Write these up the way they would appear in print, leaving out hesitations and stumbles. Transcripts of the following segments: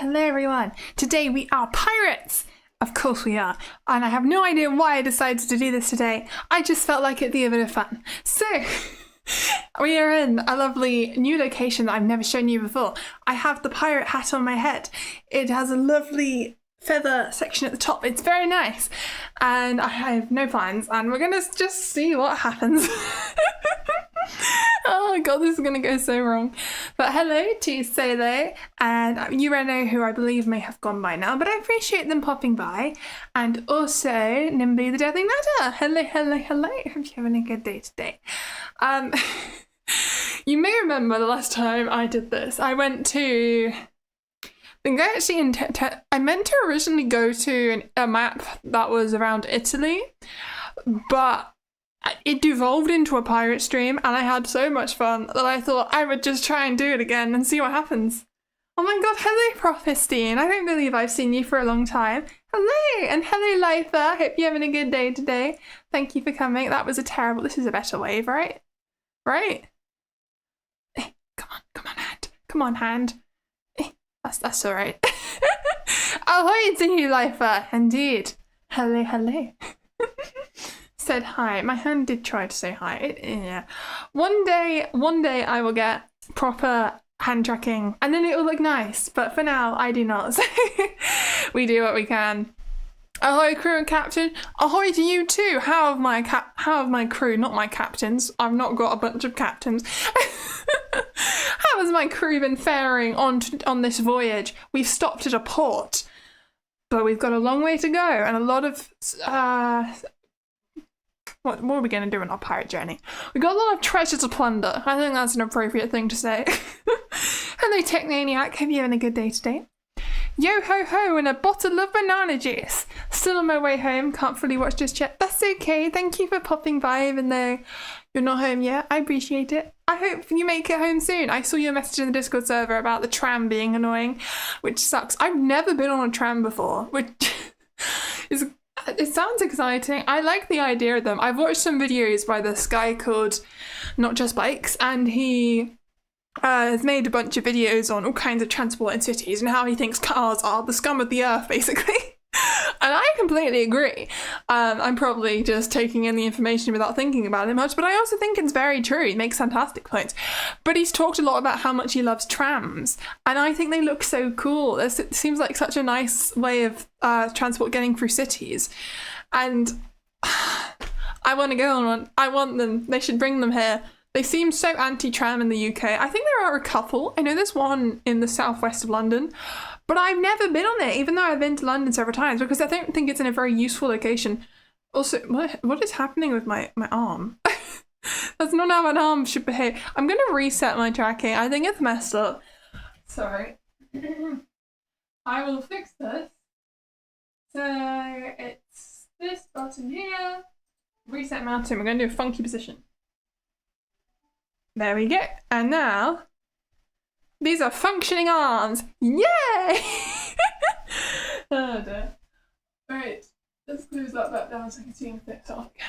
Hello everyone. Today we are pirates. Of course we are. And I have no idea why I decided to do this today. I just felt like it'd be a bit of fun. So we are in a lovely new location that I've never shown you before. I have the pirate hat on my head. It has a lovely feather section at the top. It's very nice. And I have no plans and we're gonna just see what happens. Oh god, this is gonna go so wrong. But hello to Solo and you know who I believe may have gone by now, but I appreciate them popping by. And also Nimbly the Deadly Matter. Hello, hello, hello. Hope you're having a good day today. You may remember the last time I did this. I went to I meant to originally go to a map that was around Italy, but it devolved into a pirate stream and I had so much fun that I thought I would just try and do it again and see what happens. Oh my god, hello Prophestine. I don't believe I've seen you for a long time. Hello, and hello Litha. Hope you're having a good day today. Thank you for coming. That was a terrible, this is a better wave, right? Right? Come on, hand. Come on, hand. That's all right. Ahoy to you, Litha. Indeed. Hello, hello. Said hi. My hand did try to say hi. Yeah. One day I will get proper hand tracking and then it will look nice. But for now, I do not. So we do what we can. Ahoy, crew and captain. Ahoy to you too. How have my crew, not my captains. I've not got a bunch of captains. How has my crew been faring on this voyage? We've stopped at a port, but we've got a long way to go and a lot of what are we going to do on our pirate journey? We've got a lot of treasure to plunder. I think that's an appropriate thing to say. Hello, Technaniac. Hope you're having a good day today. Yo ho ho and a bottle of banana juice. Still on my way home. Can't fully watch just yet. That's okay. Thank you for popping by even though you're not home yet. I appreciate it. I hope you make it home soon. I saw your message in the Discord server about the tram being annoying, which sucks. I've never been on a tram before, which is... It sounds exciting. I like the idea of them. I've watched some videos by this guy called Not Just Bikes, and he has made a bunch of videos on all kinds of transport in cities and how he thinks cars are the scum of the earth, basically. And I completely agree. I'm probably just taking in the information without thinking about it much, but I also think it's very true. He makes fantastic points. But he's talked a lot about how much he loves trams, and I think they look so cool. It seems like such a nice way of transport getting through cities. And I want to go on one. I want them. They should bring them here. They seem so anti-tram in the UK. I think there are a couple. I know there's one in the southwest of London, but I've never been on it, even though I've been to London several times, because I don't think it's in a very useful location. Also, what is happening with my arm? That's not how an arm should behave. I'm going to reset my tracking. I think it's messed up. Sorry. I will fix this. So it's this button here. Reset mountain. We're going to do a funky position. There we go. And now, these are functioning arms. Yay! Oh dear. Right, let's close that back down so I can see and fix it off again.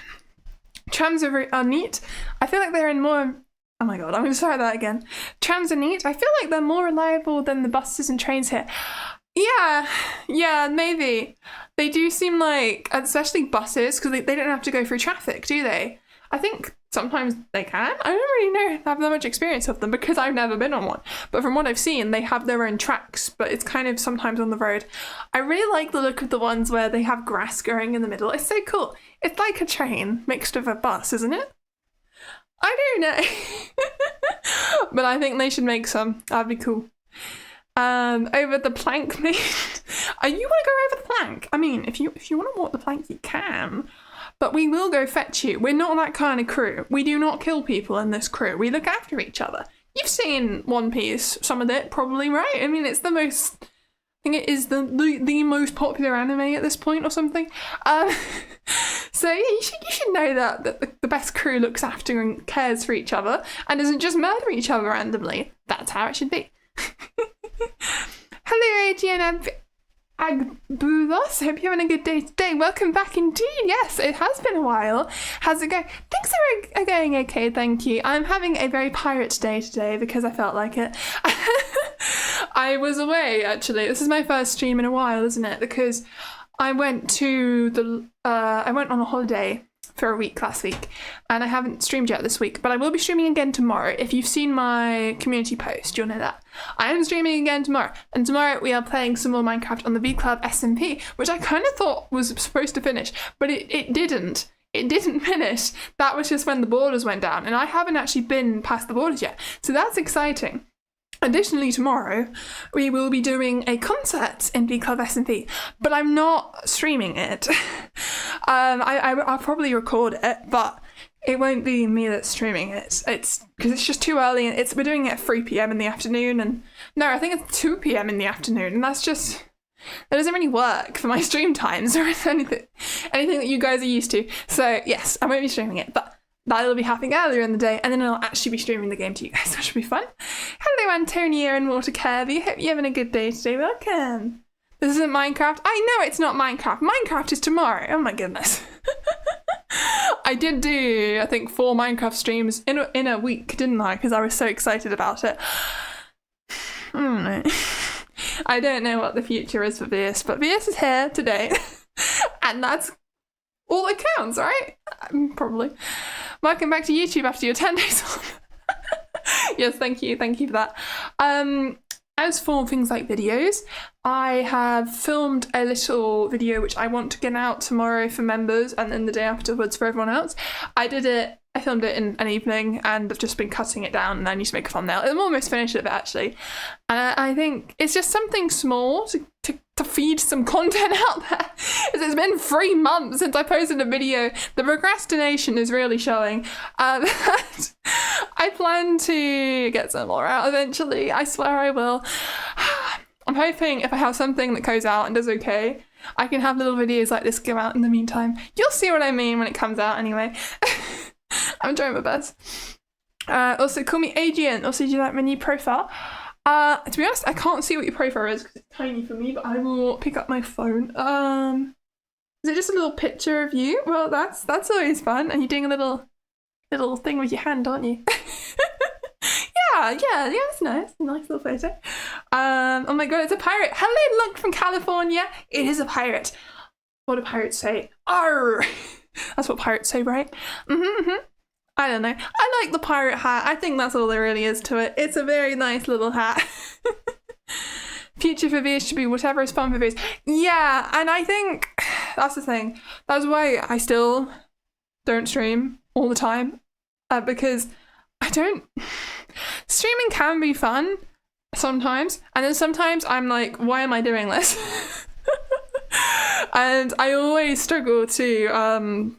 Trams are neat. I feel like they're in more... Oh my god, I'm going to try that again. Trams are neat. I feel like they're more reliable than the buses and trains here. Yeah, maybe. They do seem like, especially buses, because they don't have to go through traffic, do they? I think sometimes they can. I don't really have that much experience of them because I've never been on one. But from what I've seen, they have their own tracks, but it's kind of sometimes on the road. I really like the look of the ones where they have grass growing in the middle. It's so cool. It's like a train mixed with a bus, isn't it? I don't know. But I think they should make some. That'd be cool. Over the plank, mate. You want to go over the plank? I mean, if you want to walk the plank, you can. But we will go fetch you. We're not that kind of crew. We do not kill people in this crew. We look after each other. You've seen One Piece, some of it, probably, right? I mean, it's the most... I think it is the most popular anime at this point or something. So you should know that the best crew looks after and cares for each other and doesn't just murder each other randomly. That's how it should be. Hello, AGN Agbulos. Hope you're having a good day today. Welcome back indeed. Yes, it has been a while. How's it going? Things are going okay, thank you. I'm having a very pirate day today because I felt like it. I was away, actually. This is my first stream in a while, isn't it? Because I went to I went on a holiday for a week last week and I haven't streamed yet this week, but I will be streaming again tomorrow. If you've seen my community post, you'll know that. I am streaming again tomorrow, and tomorrow we are playing some more Minecraft on the V Club SMP, which I kind of thought was supposed to finish, but it didn't. it didn't finish. That was just when the borders went down, and I haven't actually been past the borders yet. So that's exciting. Additionally, tomorrow we will be doing a concert in V Club S&V, but I'm not streaming it. I'll probably record it, but it won't be me that's streaming it. It's because it's just too early, and we're doing it at 3 p.m. in the afternoon, and no, I think it's 2 p.m. in the afternoon, and that doesn't really work for my stream times or anything that you guys are used to. So yes, I won't be streaming it, but that'll be happening earlier in the day, and then I'll actually be streaming the game to you guys, which will be fun. Hello, Antonia and Water Kirby. Hope you're having a good day today. Welcome. This isn't Minecraft. I know it's not Minecraft. Minecraft is tomorrow. Oh my goodness. I did do, I think, 4 Minecraft streams in a week, didn't I? Because I was so excited about it. I don't know. I don't know what the future is for Vieus, but Vieus is here today, and that's all that counts, right? Probably. Welcome back to YouTube after your 10 days off. Yes, thank you for that. As for things like videos, I have filmed a little video which I want to get out tomorrow for members, and then the day afterwards for everyone else. I filmed it in an evening, and I've just been cutting it down, and I need to make a thumbnail. I'm almost finished with it, actually. And I think it's just something small to feed some content out there. It's been 3 months since I posted a video. The procrastination is really showing. I plan to get some more out eventually. I swear I will. I'm hoping if I have something that goes out and does okay, I can have little videos like this go out in the meantime. You'll see what I mean when it comes out anyway. I'm trying my best. Also, call me Adrian. Also, do you like my new profile? To be honest, I can't see what your profile is because it's tiny for me, but I will pick up my phone. Is it just a little picture of you? Well, that's always fun. And you're doing a little thing with your hand, aren't you? Yeah, that's nice. Nice little photo. Oh my god, it's a pirate. Hello, look from California. It is a pirate. What do pirates say? Arr! That's what pirates say, right? I don't know. I like the pirate hat. I think that's all there really is to it. It's a very nice little hat. Future for Vieus should be whatever is fun for Vieus. Yeah, and I think that's the thing. That's why I still don't stream all the time. Because I don't... Streaming can be fun sometimes. And then sometimes I'm like, why am I doing this? And I always struggle to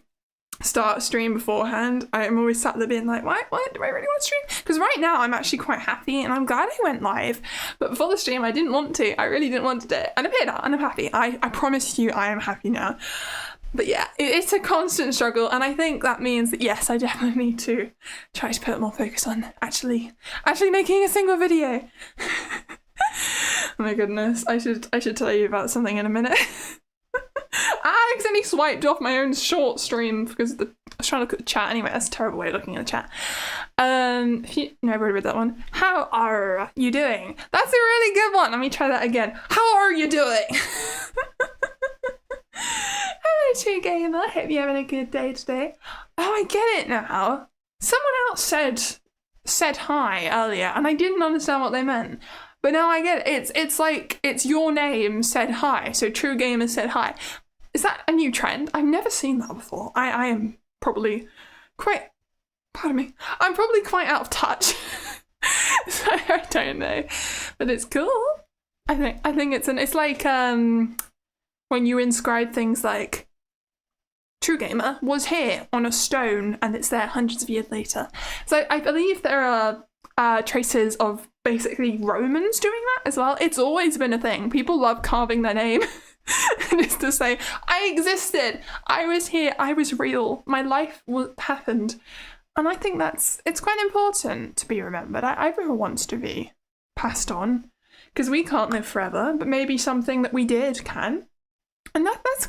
start a stream beforehand. I'm always sat there being like, why do I really want to stream? Because right now I'm actually quite happy and I'm glad I went live. But before the stream I didn't want to. I really didn't want to do it. And I'm here now and I'm happy. I promise you I am happy now. But yeah, it's a constant struggle, and I think that means that yes, I definitely need to try to put more focus on actually making a single video. Oh my goodness, I should tell you about something in a minute. I accidentally swiped off my own short stream because I was trying to look at the chat. Anyway, that's a terrible way of looking at the chat. No, I've already read that one. How are you doing? That's a really good one. Let me try that again. How are you doing? Hello, True Gamer. I hope you're having a good day today. Oh, I get it now. Someone else said hi earlier, and I didn't understand what they meant. But now I get it. It's like it's your name said hi. So True Gamer said hi. Is that a new trend? I've never seen that before. I am probably quite... Pardon me. I'm probably quite out of touch. So I don't know. But it's cool. I think it's like when you inscribe things like True Gamer was here on a stone and it's there hundreds of years later. So I believe there are traces of basically Romans doing that as well. It's always been a thing. People love carving their name. And it's to say, I existed, I was here, I was real, my life happened. And I think it's quite important to be remembered. Everyone wants to be passed on because we can't live forever, but maybe something that we did can. And that's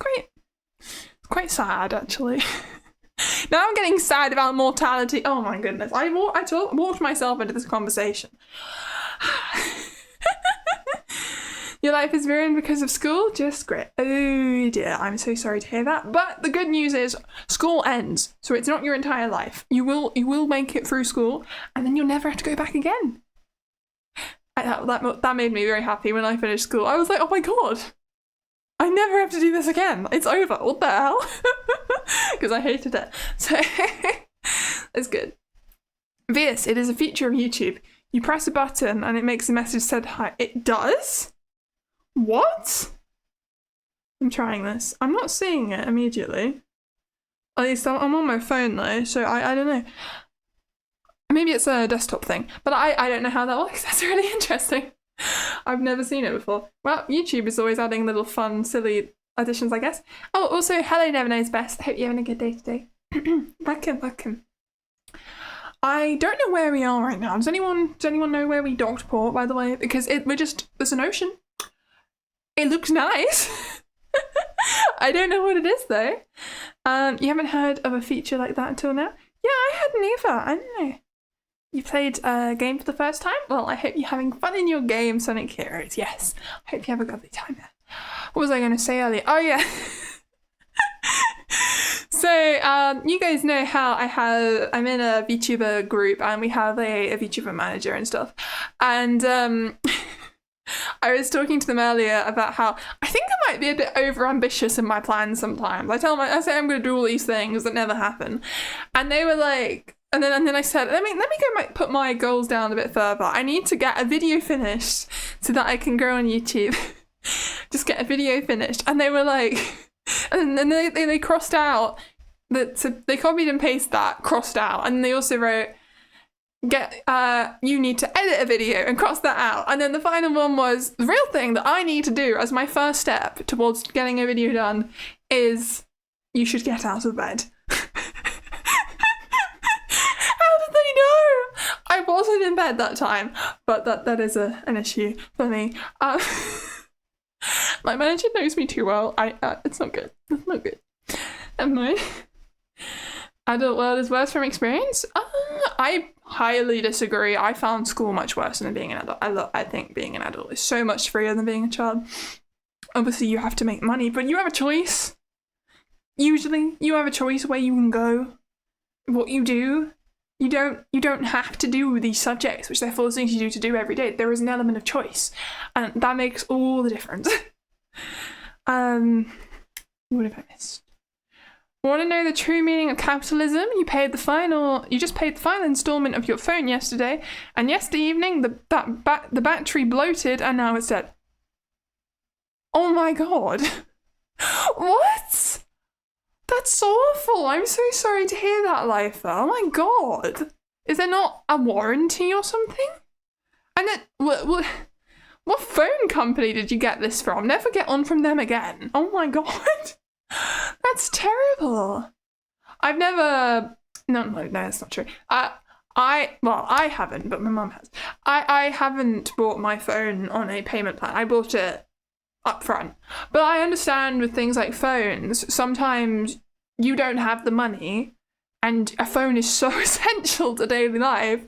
quite sad, actually. Now I'm getting sad about mortality. Oh my goodness. I walked myself into this conversation. Your life is ruined because of school? Just great. Oh dear, I'm so sorry to hear that. But the good news is school ends, so it's not your entire life. You will make it through school, and then you'll never have to go back again. That made me very happy when I finished school. I was like, oh my god, I never have to do this again. It's over. What the hell? Because I hated it. So it's good. Vieus, it is a feature of YouTube. You press a button and it makes a message said hi. It does? What? I'm trying this. I'm not seeing it immediately. At least I'm on my phone though, so I don't know. Maybe it's a desktop thing, but I don't know how that works. That's really interesting. I've never seen it before. Well, YouTube is always adding little fun, silly additions, I guess. Oh, also, hello, Never Knows Best. I hope you're having a good day today. Welcome. I don't know where we are right now. Does anyone know where we docked port, by the way? Because there's an ocean. It looks nice. I don't know what it is though. You haven't heard of a feature like that until now? Yeah, I hadn't either. I don't know. You played a game for the first time? Well, I hope you're having fun in your game, Sonic Heroes. Yes, I hope you have a lovely time there. What was I going to say earlier? Oh yeah. So you guys know how I'm in a VTuber group and we have a VTuber manager and stuff. And I was talking to them earlier about how I think I might be a bit overambitious in my plans sometimes. I say I'm going to do all these things that never happen. And they were like, and then I said, let me go put my goals down a bit further. I need to get a video finished so that I can go on YouTube. Just get a video finished. And they were like, and then they crossed out that, so they copied and pasted that, crossed out, and they also wrote, you need to edit a video and cross that out. And then the final one was, the real thing that I need to do as my first step towards getting a video done is you should get out of bed. How did they know? I wasn't in bed that time, but that is an issue for me. My manager knows me too well. It's not good. It's not good. Never mind. Adult world is worse from experience? I highly disagree. I found school much worse than being an adult. I think being an adult is so much freer than being a child. Obviously, you have to make money, but you have a choice. Usually, you have a choice where you can go, what you do. You don't have to do these subjects, which they're forcing you to do every day. There is an element of choice, and that makes all the difference. What have I missed? Want to know the true meaning of capitalism? You just paid the final installment of your phone yesterday, and yesterday evening the battery bloated and now it's dead. Oh my god. What? That's awful. I'm so sorry to hear that, Lifer. Oh my god. Is there not a warranty or something? And then, what phone company did you get this from? Never get on from them again. Oh my god. That's terrible. I've never... No, that's not true. I haven't, but my mum has. I haven't bought my phone on a payment plan. I bought it up front. But I understand with things like phones, sometimes you don't have the money and a phone is so essential to daily life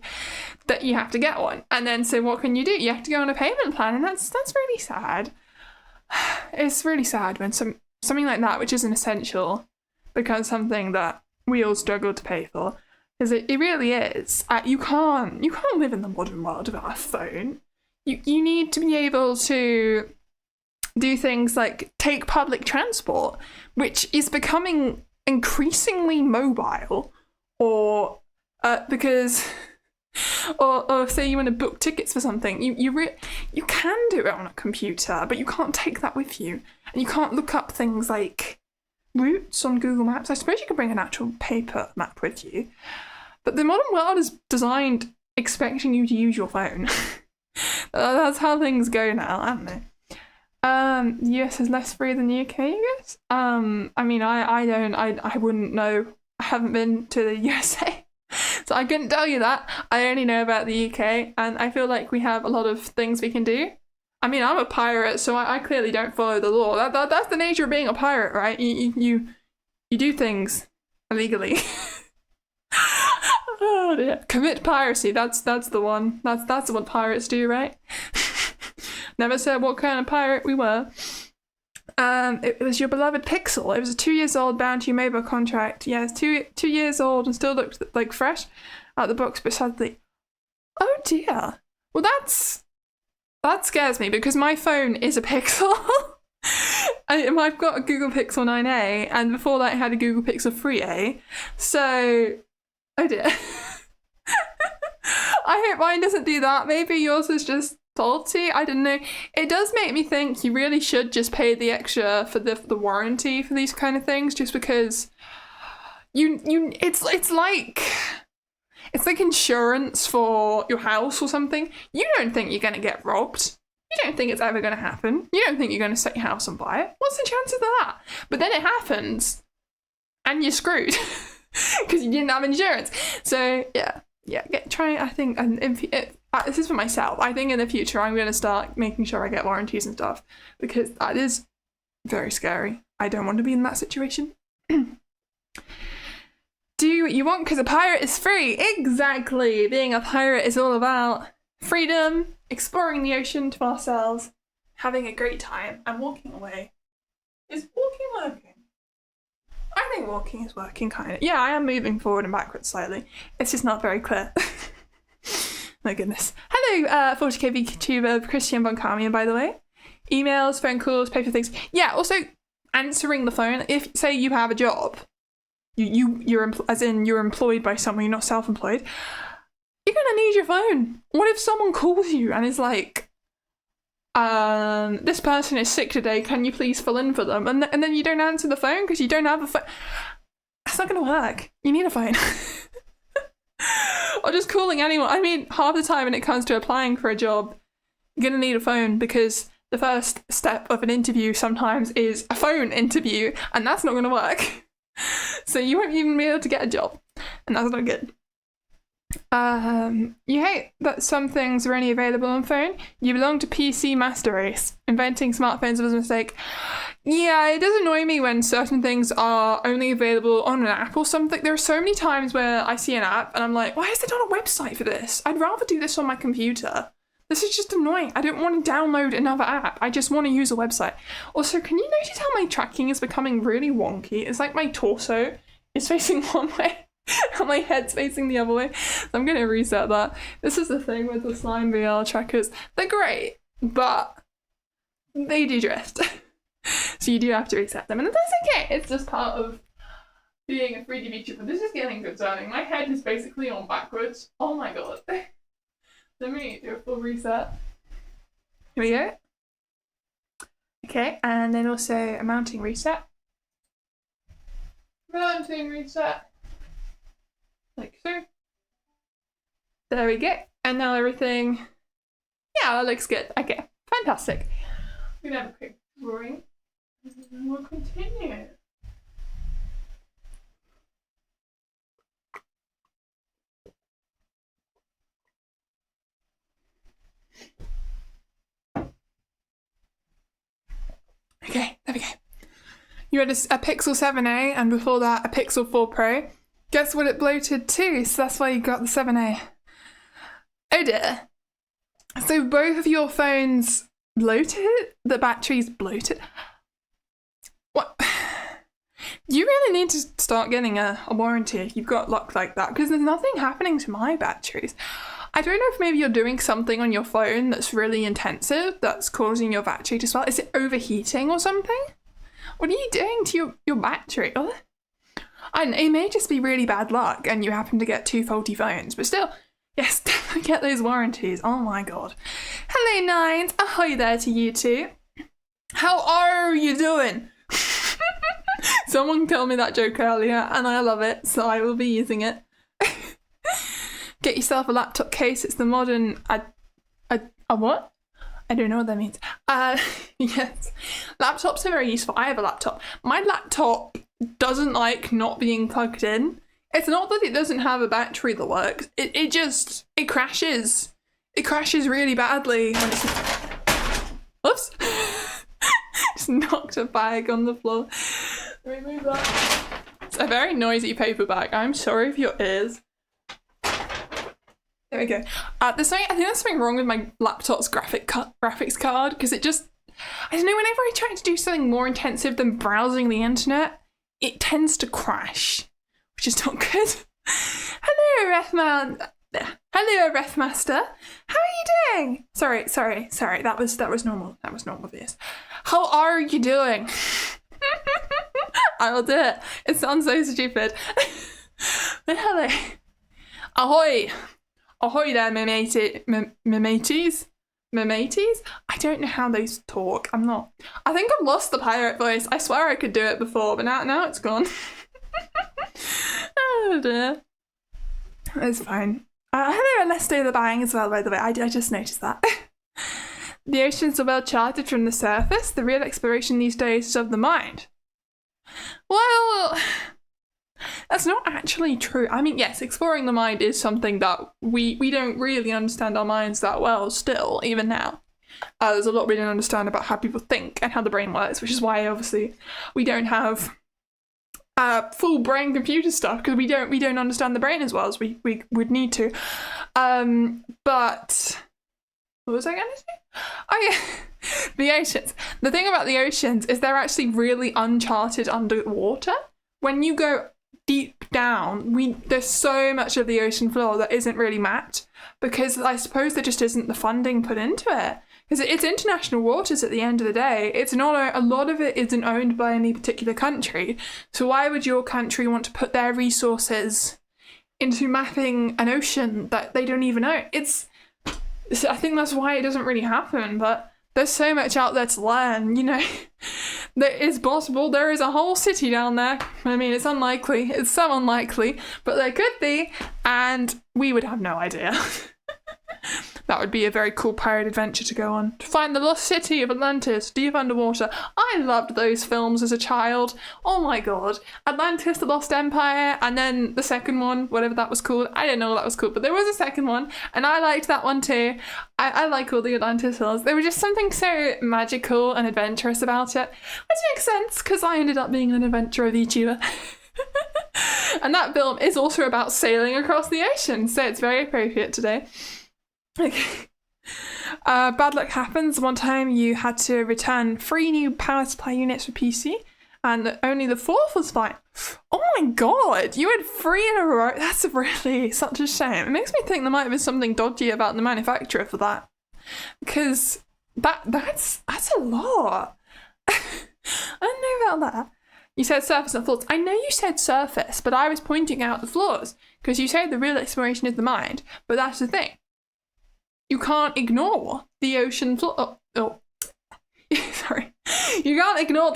that you have to get one. And then so what can you do? You have to go on a payment plan, and that's really sad. It's really sad when something like that, which isn't essential, becomes something that we all struggle to pay for. Because it really is. You can't live in the modern world without a phone. You need to be able to do things like take public transport, which is becoming increasingly mobile, or say you want to book tickets for something, you can do it on a computer, but you can't take that with you, and you can't look up things like routes on Google Maps. I suppose you could bring an actual paper map with you, but the modern world is designed expecting you to use your phone. That's how things go now, aren't they? The US is less free than the UK, I guess. I mean, I wouldn't know. I haven't been to the USA, so I couldn't tell you that. I only know about the UK, and I feel like we have a lot of things we can do. I mean, I'm a pirate, so I clearly don't follow the law. That's the nature of being a pirate, right? You do things illegally. Oh dear. Commit piracy. That's the one. That's what pirates do, right? Never said what kind of pirate we were. It was your beloved Pixel. It was a 2 years old Bounty mobile contract. Yeah, it's 2 years old and still looked like fresh out the box, but sadly... Oh dear. Well, that scares me because my phone is a Pixel. I've got a Google Pixel 9a, and before that I had a Google Pixel 3a. So, oh dear. I hope mine doesn't do that. Maybe yours is just faulty. I don't know. It does make me think you really should just pay the extra for the warranty for these kind of things, just because it's like insurance for your house or something. You don't think you're gonna get robbed. You don't think it's ever gonna happen. You don't think you're gonna set your house on fire. What's the chances of that? But then it happens, and you're screwed because you didn't have insurance. So yeah. Try. I think, and this is for myself. I think in the future I'm gonna start making sure I get warranties and stuff, because that is very scary. I don't want to be in that situation. Do what you want because a pirate is free. Exactly. Being a pirate is all about freedom, exploring the ocean to ourselves, having a great time, and walking away. Is walking working? I think walking is working, kind of. Yeah, I am moving forward and backwards slightly. It's just not very clear. My goodness. Hello, 40k VTuber Christian Von Carmian, by the way. Emails, phone calls, paper things. Yeah, also answering the phone. If, say, you have a job, you're employed by someone, you're not self-employed, you're gonna need your phone. What if someone calls you and is like, this person is sick today, can you please fill in for them? And then you don't answer the phone because you don't have a phone. That's not gonna work. You need a phone. Or just calling anyone. I mean, half the time when it comes to applying for a job, you're gonna need a phone, because the first step of an interview sometimes is a phone interview, and that's not gonna work. So you won't even be able to get a job, and that's not good. You hate that some things are only available on phone. You belong to PC Master Race. Inventing smartphones was a mistake. Yeah, it does annoy me when certain things are only available on an app or something. There are so many times where I see an app and I'm like, why is there not a website for this? I'd rather do this on my computer. This is just annoying. I don't want to download another app. I just want to use a website. Also, can you notice how my tracking is becoming really wonky? It's like my torso is facing one way and my head's facing the other way. So I'm going to reset that. This is the thing with the Slime VR trackers. They're great, but they do drift. So you do have to reset them. And that's okay. It's just part of being a 3D VTuber. This is getting concerning. My head is basically on backwards. Oh my god. Let me do a full reset. Here we go. Okay, and then also a mounting reset. Mounting reset. Like so. There we go. And now everything, yeah, that looks good. Okay, fantastic. We're gonna have a quick drawing and then we'll continue. Okay, there we go. You had a Pixel 7a and before that a Pixel 4 Pro. Guess what it bloated to, so that's why you got the 7a. Oh dear. So both of your phones bloated? The battery's bloated? What? You really need to start getting a warranty if you've got luck like that, because there's nothing happening to my batteries. I don't know if maybe you're doing something on your phone that's really intensive that's causing your battery to swell. Is it overheating or something? What are you doing to your battery? Oh, and it may just be really bad luck and you happen to get two faulty phones, but still, yes, definitely get those warranties. Oh my god. Hello, Nines. Ahoy there to you too. How are you doing? Someone told me that joke earlier and I love it, so I will be using it. Get yourself a laptop case. It's the modern... A what? I don't know what that means. Yes. Laptops are very useful. I have a laptop. My laptop doesn't like not being plugged in. It's not that it doesn't have a battery that works. It crashes. It crashes really badly when it's... Oops. Just knocked a bag on the floor. Let me move that. It's a very noisy paper bag. I'm sorry for your ears. There we go. I think there's something wrong with my laptop's graphics card, because it just, I don't know, whenever I try to do something more intensive than browsing the internet, it tends to crash, which is not good. Hello, Refman. Hello, Refmaster. How are you doing? Sorry. That was normal. That was normal, Vieus. How are you doing? I will do it. It sounds so stupid. Hello. Ahoy. Ahoy there, my mateys. I don't know how they talk. I think I've lost the pirate voice. I swear I could do it before, but now it's gone. Oh dear. It's fine. Hello, let's do the bang as well, by the way. I just noticed that. The oceans are well charted from the surface. The real exploration these days is of the mind. Well, that's not actually true. I mean, yes, exploring the mind is something that we don't really understand our minds that well still, even now. There's a lot we don't understand about how people think and how the brain works, which is why, obviously, we don't have full brain computer stuff, because we don't understand the brain as well as we would need to. But what was I going to say? Oh yeah, the oceans. The thing about the oceans is they're actually really uncharted underwater. When you go deep down, there's so much of the ocean floor that isn't really mapped, because I suppose there just isn't the funding put into it. Because it's international waters at the end of the day. It's not a lot of it isn't owned by any particular country. So why would your country want to put their resources into mapping an ocean that they don't even own? I think that's why it doesn't really happen, but there's so much out there to learn, you know. That is possible. There is a whole city down there. I mean, it's unlikely. It's so unlikely, but there could be, and we would have no idea. That would be a very cool pirate adventure to go on. To find the lost city of Atlantis, deep underwater. I loved those films as a child. Oh my god. Atlantis, the Lost Empire, and then the second one, whatever that was called. I don't know what that was called, but there was a second one, and I liked that one too. I like all the Atlantis films. There was just something so magical and adventurous about it. Which makes sense, because I ended up being an adventurer VTuber. And that film is also about sailing across the ocean, so it's very appropriate today. Okay. Bad luck happens. One time you had to return 3 new power supply units for PC, and only the 4th was fine. Oh my god, you had 3 in a row. That's really such a shame. It makes me think there might have been something dodgy about the manufacturer for that, because that's a lot. I don't know about that. You said surface and floors. I know you said surface, but I was pointing out the floors, because you said the real exploration is the mind, but that's the thing. You can't ignore the ocean floor. Oh. Sorry. You can't ignore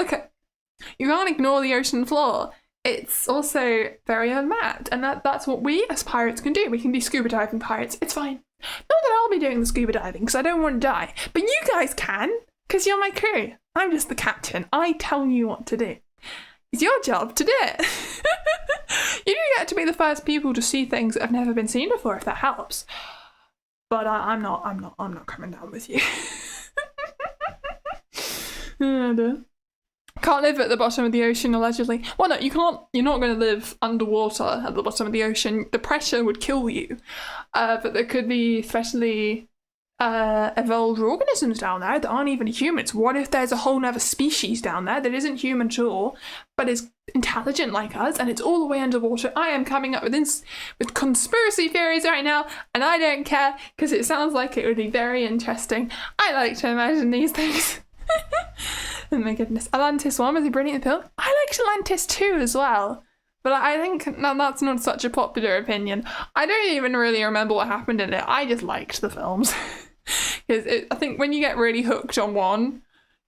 the ocean floor. It's also very unmapped, and that's what we as pirates can do. We can be scuba diving pirates. It's fine. Not that I'll be doing the scuba diving, because I don't want to die. But you guys can, because you're my crew. I'm just the captain. I tell you what to do. It's your job to do it. You do get to be the first people to see things that have never been seen before, if that helps. But I'm not coming down with you. Can't live at the bottom of the ocean, allegedly. Well, no, you can't. You're not going to live underwater at the bottom of the ocean. The pressure would kill you. But there could be especially evolved organisms down there that aren't even humans. What if there's a whole other species down there that isn't human at all, but is intelligent like us, and it's all the way underwater? I am coming up with conspiracy theories right now, and I don't care, because it sounds like it would be very interesting. I like to imagine these things. Oh my goodness. Atlantis 1 was a brilliant film. I liked Atlantis 2 as well, but I think that's not such a popular opinion. I don't even really remember what happened in it. I just liked the films. Because I think when you get really hooked on one,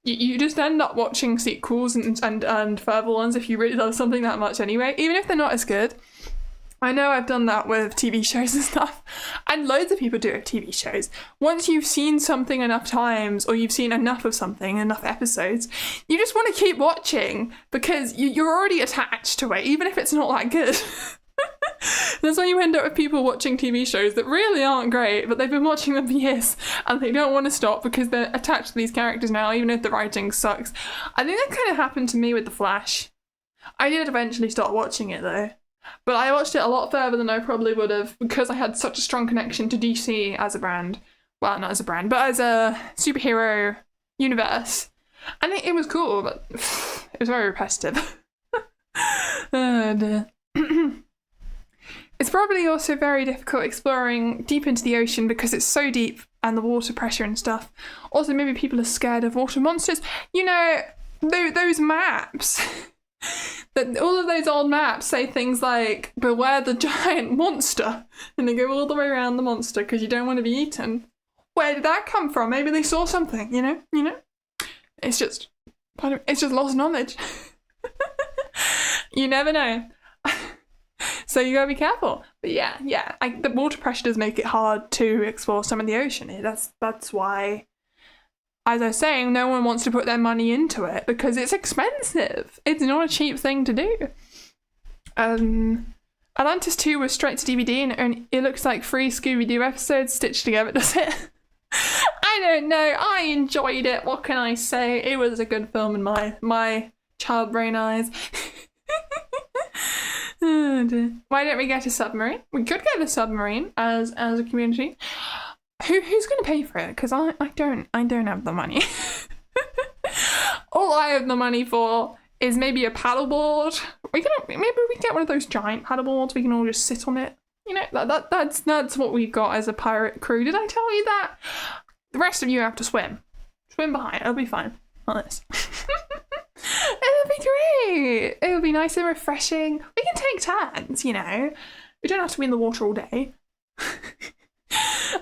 you just end up watching sequels and further ones if you really love something that much anyway, even if they're not as good. I know I've done that with TV shows and stuff, and loads of people do it with TV shows. Once you've seen something enough times, or you've seen enough of something, enough episodes, you just want to keep watching, because you're already attached to it, even if it's not that good. That's why you end up with people watching TV shows that really aren't great, but they've been watching them for years, and they don't want to stop because they're attached to these characters now, even if the writing sucks. I think that kind of happened to me with The Flash. I did eventually start watching it though, but I watched it a lot further than I probably would have, because I had such a strong connection to DC as a brand. Well, not as a brand, but as a superhero universe. And it was cool, but it was very repetitive. Oh dear. It's probably also very difficult exploring deep into the ocean, because it's so deep and the water pressure and stuff. Also, maybe people are scared of water monsters. You know, those maps, that all of those old maps say things like, beware the giant monster, and they go all the way around the monster because you don't want to be eaten. Where did that come from? Maybe they saw something, you know? It's just lost knowledge. You never know. So you gotta be careful. But yeah, the water pressure does make it hard to explore some of the ocean. That's why, as I was saying, no one wants to put their money into it because it's expensive. It's not a cheap thing to do. Atlantis 2 was straight to DVD and it looks like 3 Scooby-Doo episodes stitched together, does it? I don't know. I enjoyed it. What can I say? It was a good film in my child brain eyes. Oh dear. Why don't we get a submarine? We could get a submarine as a community. Who's going to pay for it? Because I don't have the money. All I have the money for is maybe a paddleboard. Maybe we get one of those giant paddleboards. We can all just sit on it. You know, that's what we've got as a pirate crew. Did I tell you that? The rest of you have to swim. Swim behind. It'll be fine. On this. It'll be great. It'll be nice and refreshing. We can take turns, you know. We don't have to be in the water all day.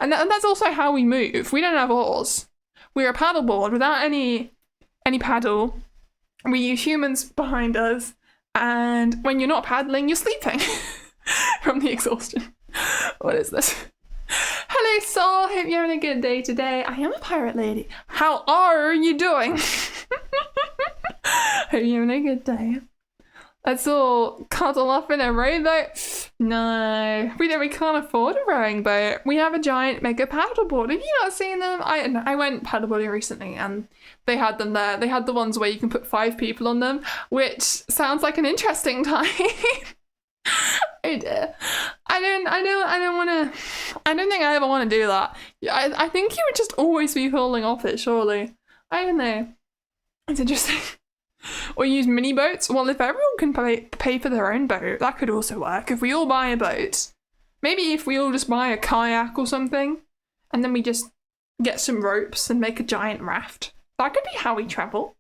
and that's also how we move. We don't have oars. We're a paddleboard without any paddle. We use humans behind us, and when you're not paddling, you're sleeping from the exhaustion. What is this? Hello, Saul. Hope you're having a good day today. I am a pirate lady. How are you doing? Hope you're having a good day. Let's all cuddle up in a rowboat. No, we can't afford a rowing boat. We have a giant mega paddleboard. Have you not seen them? I went paddleboarding recently and they had them there. They had the ones where you can put 5 people on them, which sounds like an interesting time. Oh dear. I don't think I ever want to do that. I think you would just always be falling off it, surely. I don't know. It's interesting. Or use mini boats. Well, if everyone can pay for their own boat, that could also work. If we all buy a boat, maybe if we all just buy a kayak or something, and then we just get some ropes and make a giant raft. That could be how we travel.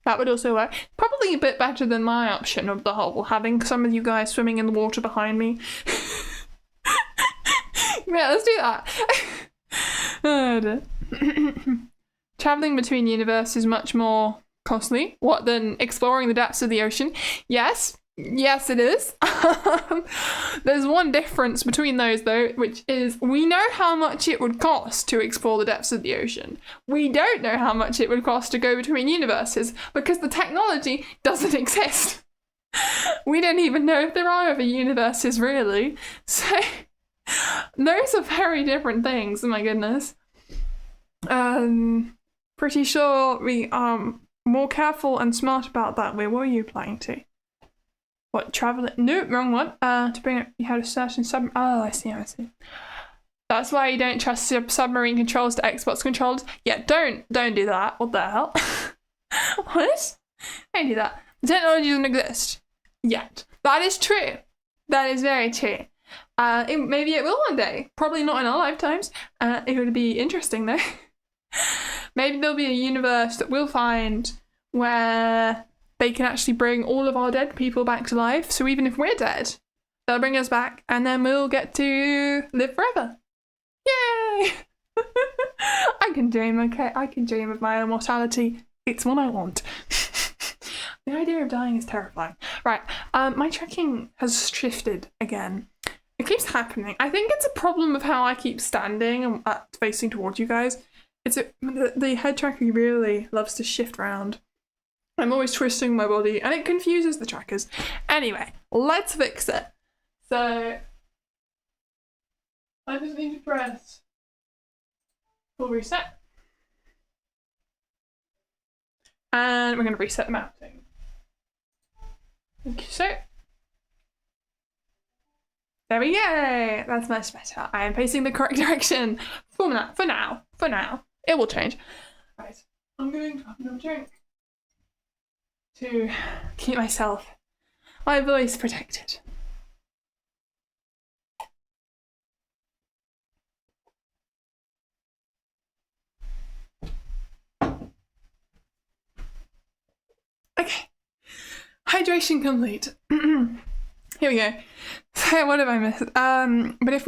That would also work. Probably a bit better than my option of the whole having some of you guys swimming in the water behind me. Yeah, let's do that. Oh, dear. Traveling between universes is much more costly. What, than exploring the depths of the ocean? Yes it is. There's one difference between those though, which is we know how much it would cost to explore the depths of the ocean. We don't know how much it would cost to go between universes because the technology doesn't exist. We don't even know if there are other universes really. So those are very different things. Oh my goodness. Pretty sure we are more careful and smart about that. Where were you planning to? What, travel? No, wrong one. To bring it, you had a certain sub. Oh, I see. That's why you don't trust submarine controls to Xbox controllers. Yeah, don't do that. What the hell? What? Don't do that. The technology doesn't exist yet. That is true. That is very true. Maybe it will one day. Probably not in our lifetimes. It would be interesting though. Maybe there'll be a universe that we'll find where they can actually bring all of our dead people back to life. So even if we're dead, they'll bring us back and then we'll get to live forever. Yay! I can dream, okay? I can dream of my immortality. It's what I want. The idea of dying is terrifying. Right, my tracking has shifted again. It keeps happening. I think it's a problem of how I keep standing and facing towards you guys. The head tracker really loves to shift around. I'm always twisting my body and it confuses the trackers. Anyway, let's fix it. So I just need to press full reset. And we're going to reset the mounting. So there we go. That's much better. I am facing the correct direction for now. It will change. Right, I'm going to have another drink to keep my voice protected. Hydration complete. Here we go. So what have I missed? But if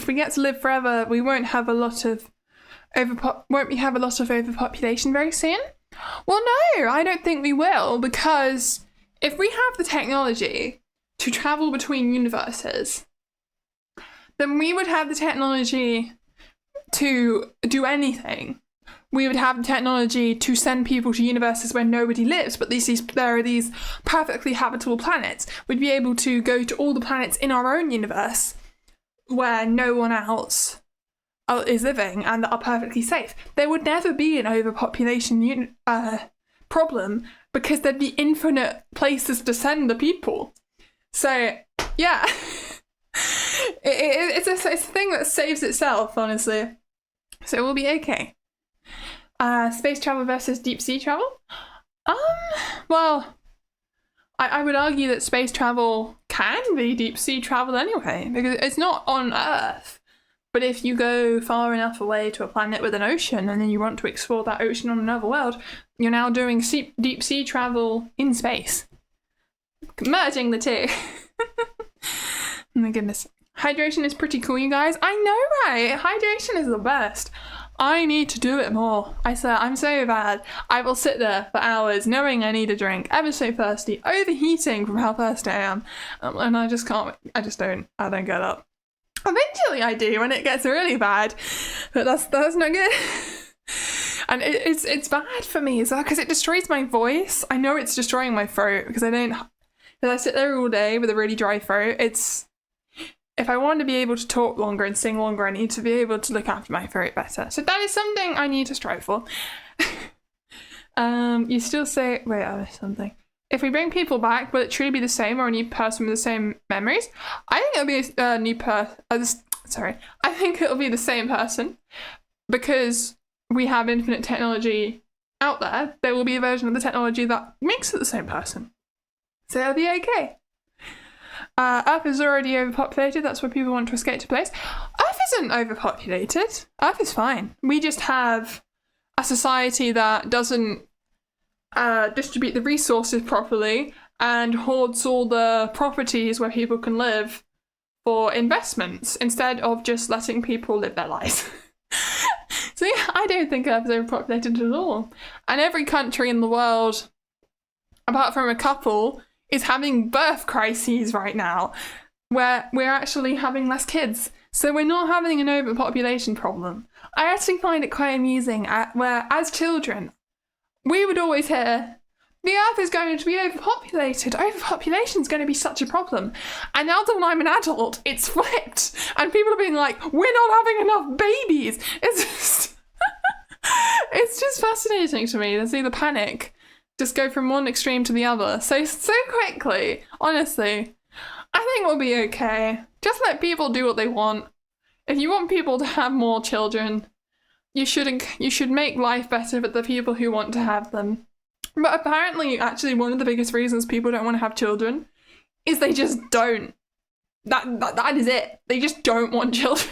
we get to live forever, we won't have a lot of overpopulation very soon? Well, no, I don't think we will, because if we have the technology to travel between universes, then we would have the technology to do anything. We would have the technology to send people to universes where nobody lives, but there are these perfectly habitable planets. We'd be able to go to all the planets in our own universe where no one else is living and that are perfectly safe. There would never be an overpopulation problem because there'd be infinite places to send the people. So, yeah. It's a thing that saves itself, honestly. So we'll be okay. Space travel versus deep sea travel? Well, I would argue that space travel can be deep sea travel anyway, because it's not on Earth. But if you go far enough away to a planet with an ocean and then you want to explore that ocean on another world, you're now doing deep sea travel in space. Merging the two. Oh my goodness. Hydration is pretty cool, you guys. I know, right? Hydration is the best. I need to do it more. I swear, I'm so bad. I will sit there for hours knowing I need a drink, ever so thirsty, overheating from how thirsty I am. And I just can't, I don't get up. Eventually I do when it gets really bad, but that's not good. And it's bad for me as well because it destroys my voice. I know it's destroying my throat because I sit there all day with a really dry throat. If I want to be able to talk longer and sing longer, I need to be able to look after my throat better. So that is something I need to strive for. You still say, wait, I missed something. If we bring people back, will it truly be the same or a new person with the same memories? I think it'll be a new person. I think it'll be the same person because we have infinite technology out there. There will be a version of the technology that makes it the same person. So it'll be okay. Earth is already overpopulated. That's why people want to escape to place. Earth isn't overpopulated. Earth is fine. We just have a society that doesn't distribute the resources properly and hoards all the properties where people can live for investments instead of just letting people live their lives. So yeah, I don't think Earth is overpopulated at all. And every country in the world, apart from a couple, is having birth crises right now where we're actually having less kids. So we're not having an overpopulation problem. I actually find it quite amusing where as children, we would always hear, the Earth is going to be overpopulated. Overpopulation is going to be such a problem. And now that I'm an adult, it's flipped. And people are being like, we're not having enough babies. It's just fascinating to me to see the panic just go from one extreme to the other so quickly. Honestly, I think we'll be okay. Just let people do what they want. If you want people to have more children, you should make life better for the people who want to have them. But apparently, actually, one of the biggest reasons people don't want to have children is they just don't. That is it. They just don't want children.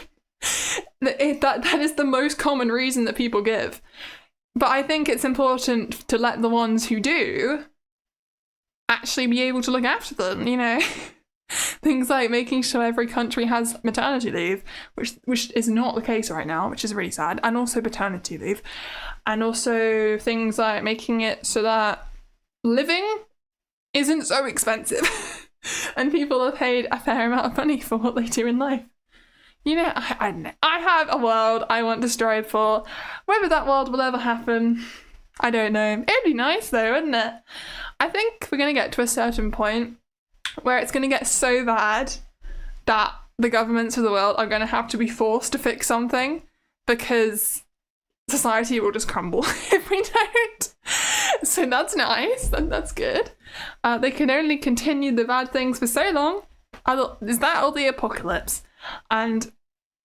That is the most common reason that people give. But I think it's important to let the ones who do actually be able to look after them, you know? Things like making sure every country has maternity leave, which is not the case right now, which is really sad, and also paternity leave. And also things like making it so that living isn't so expensive and people are paid a fair amount of money for what they do in life. You know, I don't know. I have a world I want to strive for. Whether that world will ever happen, I don't know. It'd be nice though, wouldn't it? I think we're going to get to a certain point where it's going to get so bad that the governments of the world are going to have to be forced to fix something because society will just crumble if we don't. So that's nice. That's good. They can only continue the bad things for so long. Is that all the apocalypse? And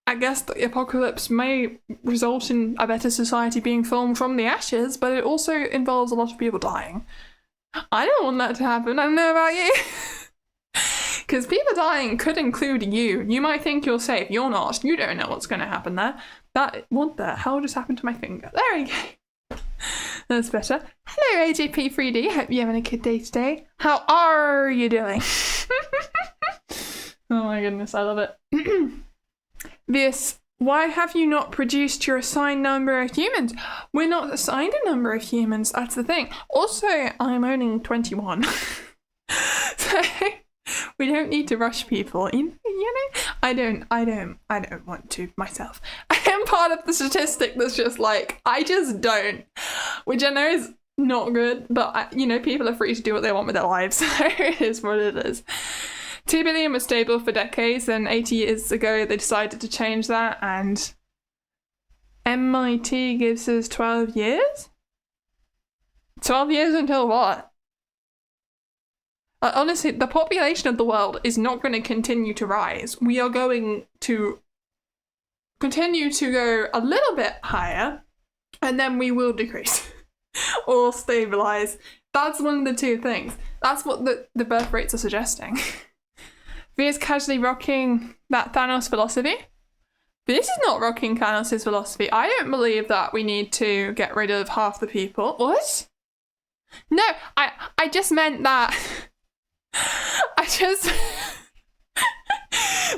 I guess the apocalypse may result in a better society being formed from the ashes, but it also involves a lot of people dying. I don't want that to happen. I don't know about you. Because people dying could include you. You might think you're safe. You're not. You don't know what's going to happen there. What the hell just happened to my finger? There we go. That's better. Hello, AJP3D. Hope you're having a good day today. How are you doing? Oh my goodness, I love it. Vieus, why have you not produced your assigned number of humans? We're not assigned a number of humans, that's the thing. Also, I'm only 21. So we don't need to rush people. You know? I don't want to myself. I am part of the statistic that's just like, I just don't. Which I know is not good, but you know, people are free to do what they want with their lives. So it is what it is. 2 billion was stable for decades, and 80 years ago they decided to change that, and MIT gives us 12 years? 12 years until what? Honestly, the population of the world is not going to continue to rise. We are going to continue to go a little bit higher, and then we will decrease or stabilize. That's one of the two things. That's what the birth rates are suggesting. Vieus casually rocking that Thanos philosophy. This is not rocking Thanos' philosophy. I don't believe that we need to get rid of half the people. What? No, I just meant that.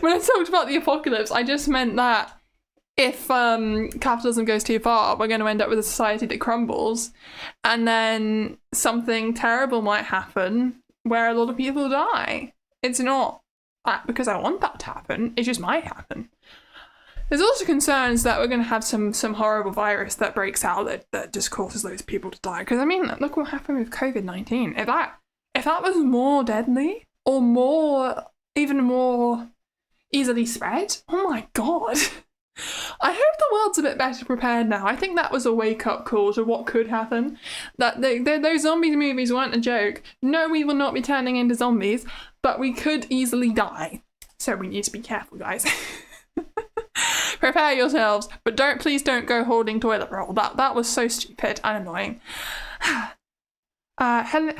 When I talked about the apocalypse, I just meant that if capitalism goes too far, we're going to end up with a society that crumbles, and then something terrible might happen where a lot of people die. It's not because I want that to happen, it just might happen. There's also concerns that we're going to have some horrible virus that breaks out that just causes loads of people to die. Because I mean, look what happened with COVID-19. If that was more deadly or even more easily spread, oh my god. I hope the world's a bit better prepared now. I think that was a wake-up call to what could happen. That those zombie movies weren't a joke. No, we will not be turning into zombies, but we could easily die. So we need to be careful, guys. Prepare yourselves, but please don't go hoarding toilet roll. That was so stupid and annoying. Hello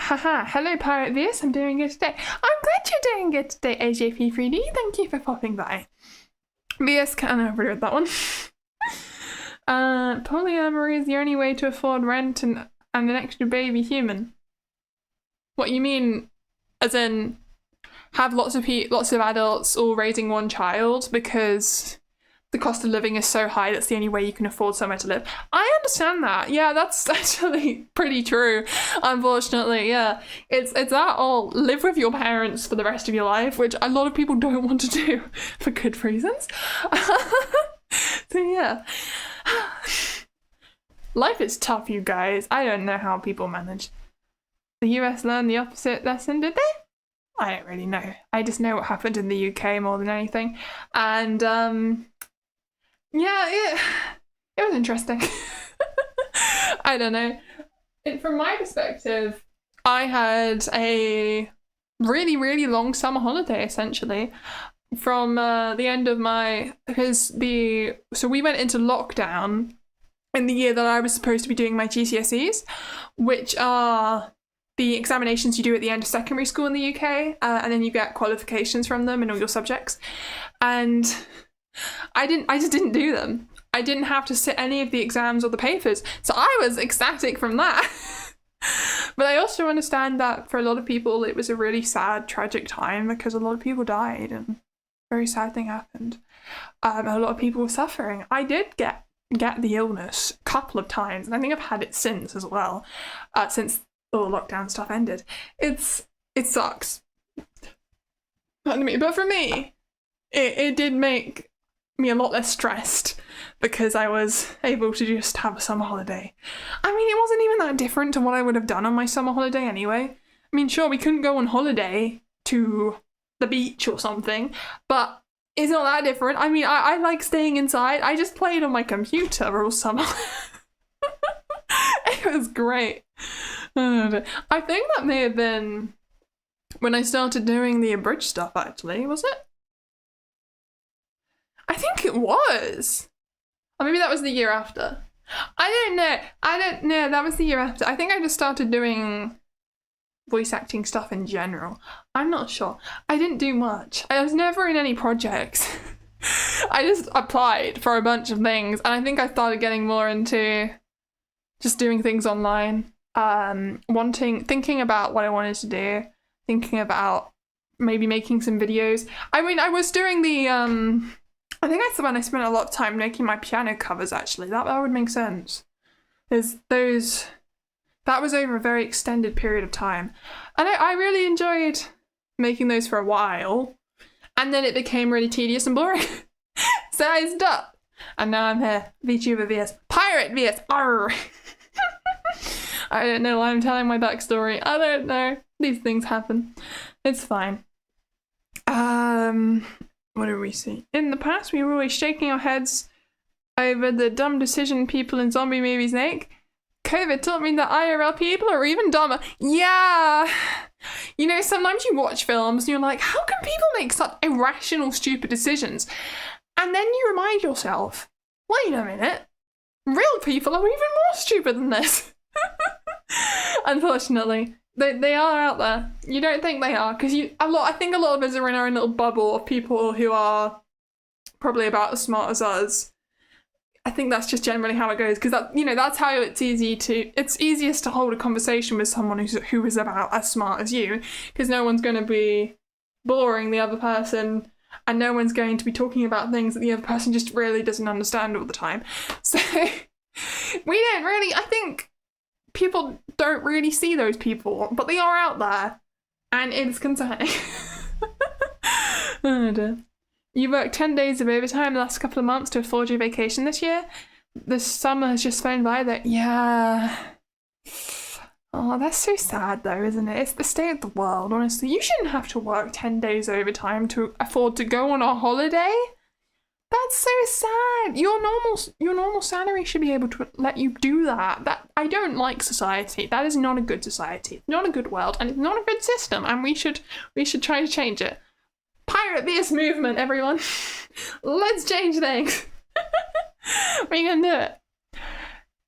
Pirate Vieus, I'm doing good today. I'm glad you're doing good today, AJP3D. Thank you for popping by. Vieus can overdo that one. Polyamory is the only way to afford rent and an extra baby human. What you mean, as in have lots of adults all raising one child because the cost of living is so high that's the only way you can afford somewhere to live. I understand that. Yeah, that's actually pretty true, unfortunately. Yeah, it's that or live with your parents for the rest of your life, which a lot of people don't want to do for good reasons. So yeah. Life is tough, you guys. I don't know how people manage. The US learned the opposite lesson, did they? I don't really know. I just know what happened in the UK more than anything. And yeah, it was interesting. I don't know. From my perspective, I had a really, really long summer holiday, essentially, from the end of so we went into lockdown in the year that I was supposed to be doing my GCSEs, which are the examinations you do at the end of secondary school in the UK, and then you get qualifications from them in all your subjects. And I just didn't do them. I didn't have to sit any of the exams or the papers, so I was ecstatic from that. But I also understand that for a lot of people it was a really sad, tragic time because a lot of people died and a very sad thing happened. A lot of people were suffering. I did get the illness a couple of times, and I think I've had it since as well, since all lockdown stuff ended. It sucks. But for me, it did make me a lot less stressed because I was able to just have a summer holiday. I mean, it wasn't even that different to what I would have done on my summer holiday anyway. I mean, sure, we couldn't go on holiday to the beach or something, but it's not that different. I mean, I like staying inside. I just played on my computer all summer. It was great. I think that may have been when I started doing the abridged stuff, actually, was it? I think it was. Or maybe that was the year after. I don't know. That was the year after. I think I just started doing voice acting stuff in general. I'm not sure. I didn't do much. I was never in any projects. I just applied for a bunch of things, and I think I started getting more into just doing things online, thinking about what I wanted to do, thinking about maybe making some videos. I mean, I was doing the, I think I spent a lot of time making my piano covers, actually. That would make sense. That was over a very extended period of time. And I really enjoyed making those for a while. And then it became really tedious and boring. So I stopped. And now I'm here. VTuber Vieus. Pirate Vieus! Arr! I don't know why I'm telling my backstory. I don't know. These things happen. It's fine. What do we see? In the past, we were always shaking our heads over the dumb decision people in zombie movies make. COVID taught me that IRL people are even dumber. Yeah! You know, sometimes you watch films and you're like, how can people make such irrational, stupid decisions? And then you remind yourself, wait a minute, real people are even more stupid than this. Unfortunately, they are out there. You don't think they are, because I think a lot of us are in our own little bubble of people who are probably about as smart as us. I think that's just generally how it goes, because that's how it's easiest to hold a conversation with someone who is about as smart as you, because no one's going to be boring the other person, and no one's going to be talking about things that the other person just really doesn't understand all the time. So I think people don't really see those people, but they are out there, and it's concerning. Oh dear. You worked 10 days of overtime the last couple of months to afford your vacation this year. The summer has just flown by that. Yeah. Oh, that's so sad though, isn't it? It's the state of the world, honestly. You shouldn't have to work 10 days overtime to afford to go on a holiday. That's so sad. Your normal salary should be able to let you do that. I don't like society. That is not a good society. It's not a good world, and it's not a good system, and we should try to change it. Pirate Vieus movement, everyone. Let's change things. We're gonna do it.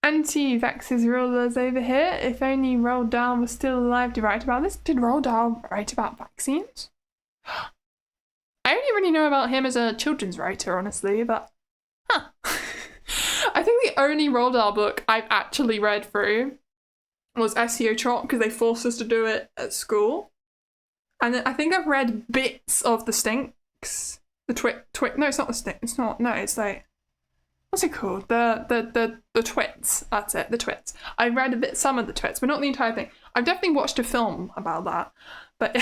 Anti-vaxxers rulers over here. If only Roald Dahl was still alive to write about this. Did Roald Dahl write about vaccines? I only really know about him as a children's writer, honestly, but I think the only Roald Dahl book I've actually read through was SEO Trot, because they forced us to do it at school. And then I think I've read bits of the Stinks. No, it's not the Stink. It's not. No, it's like, what's it called? The Twits. That's it. The Twits. I read some of the Twits, but not the entire thing. I've definitely watched a film about that. But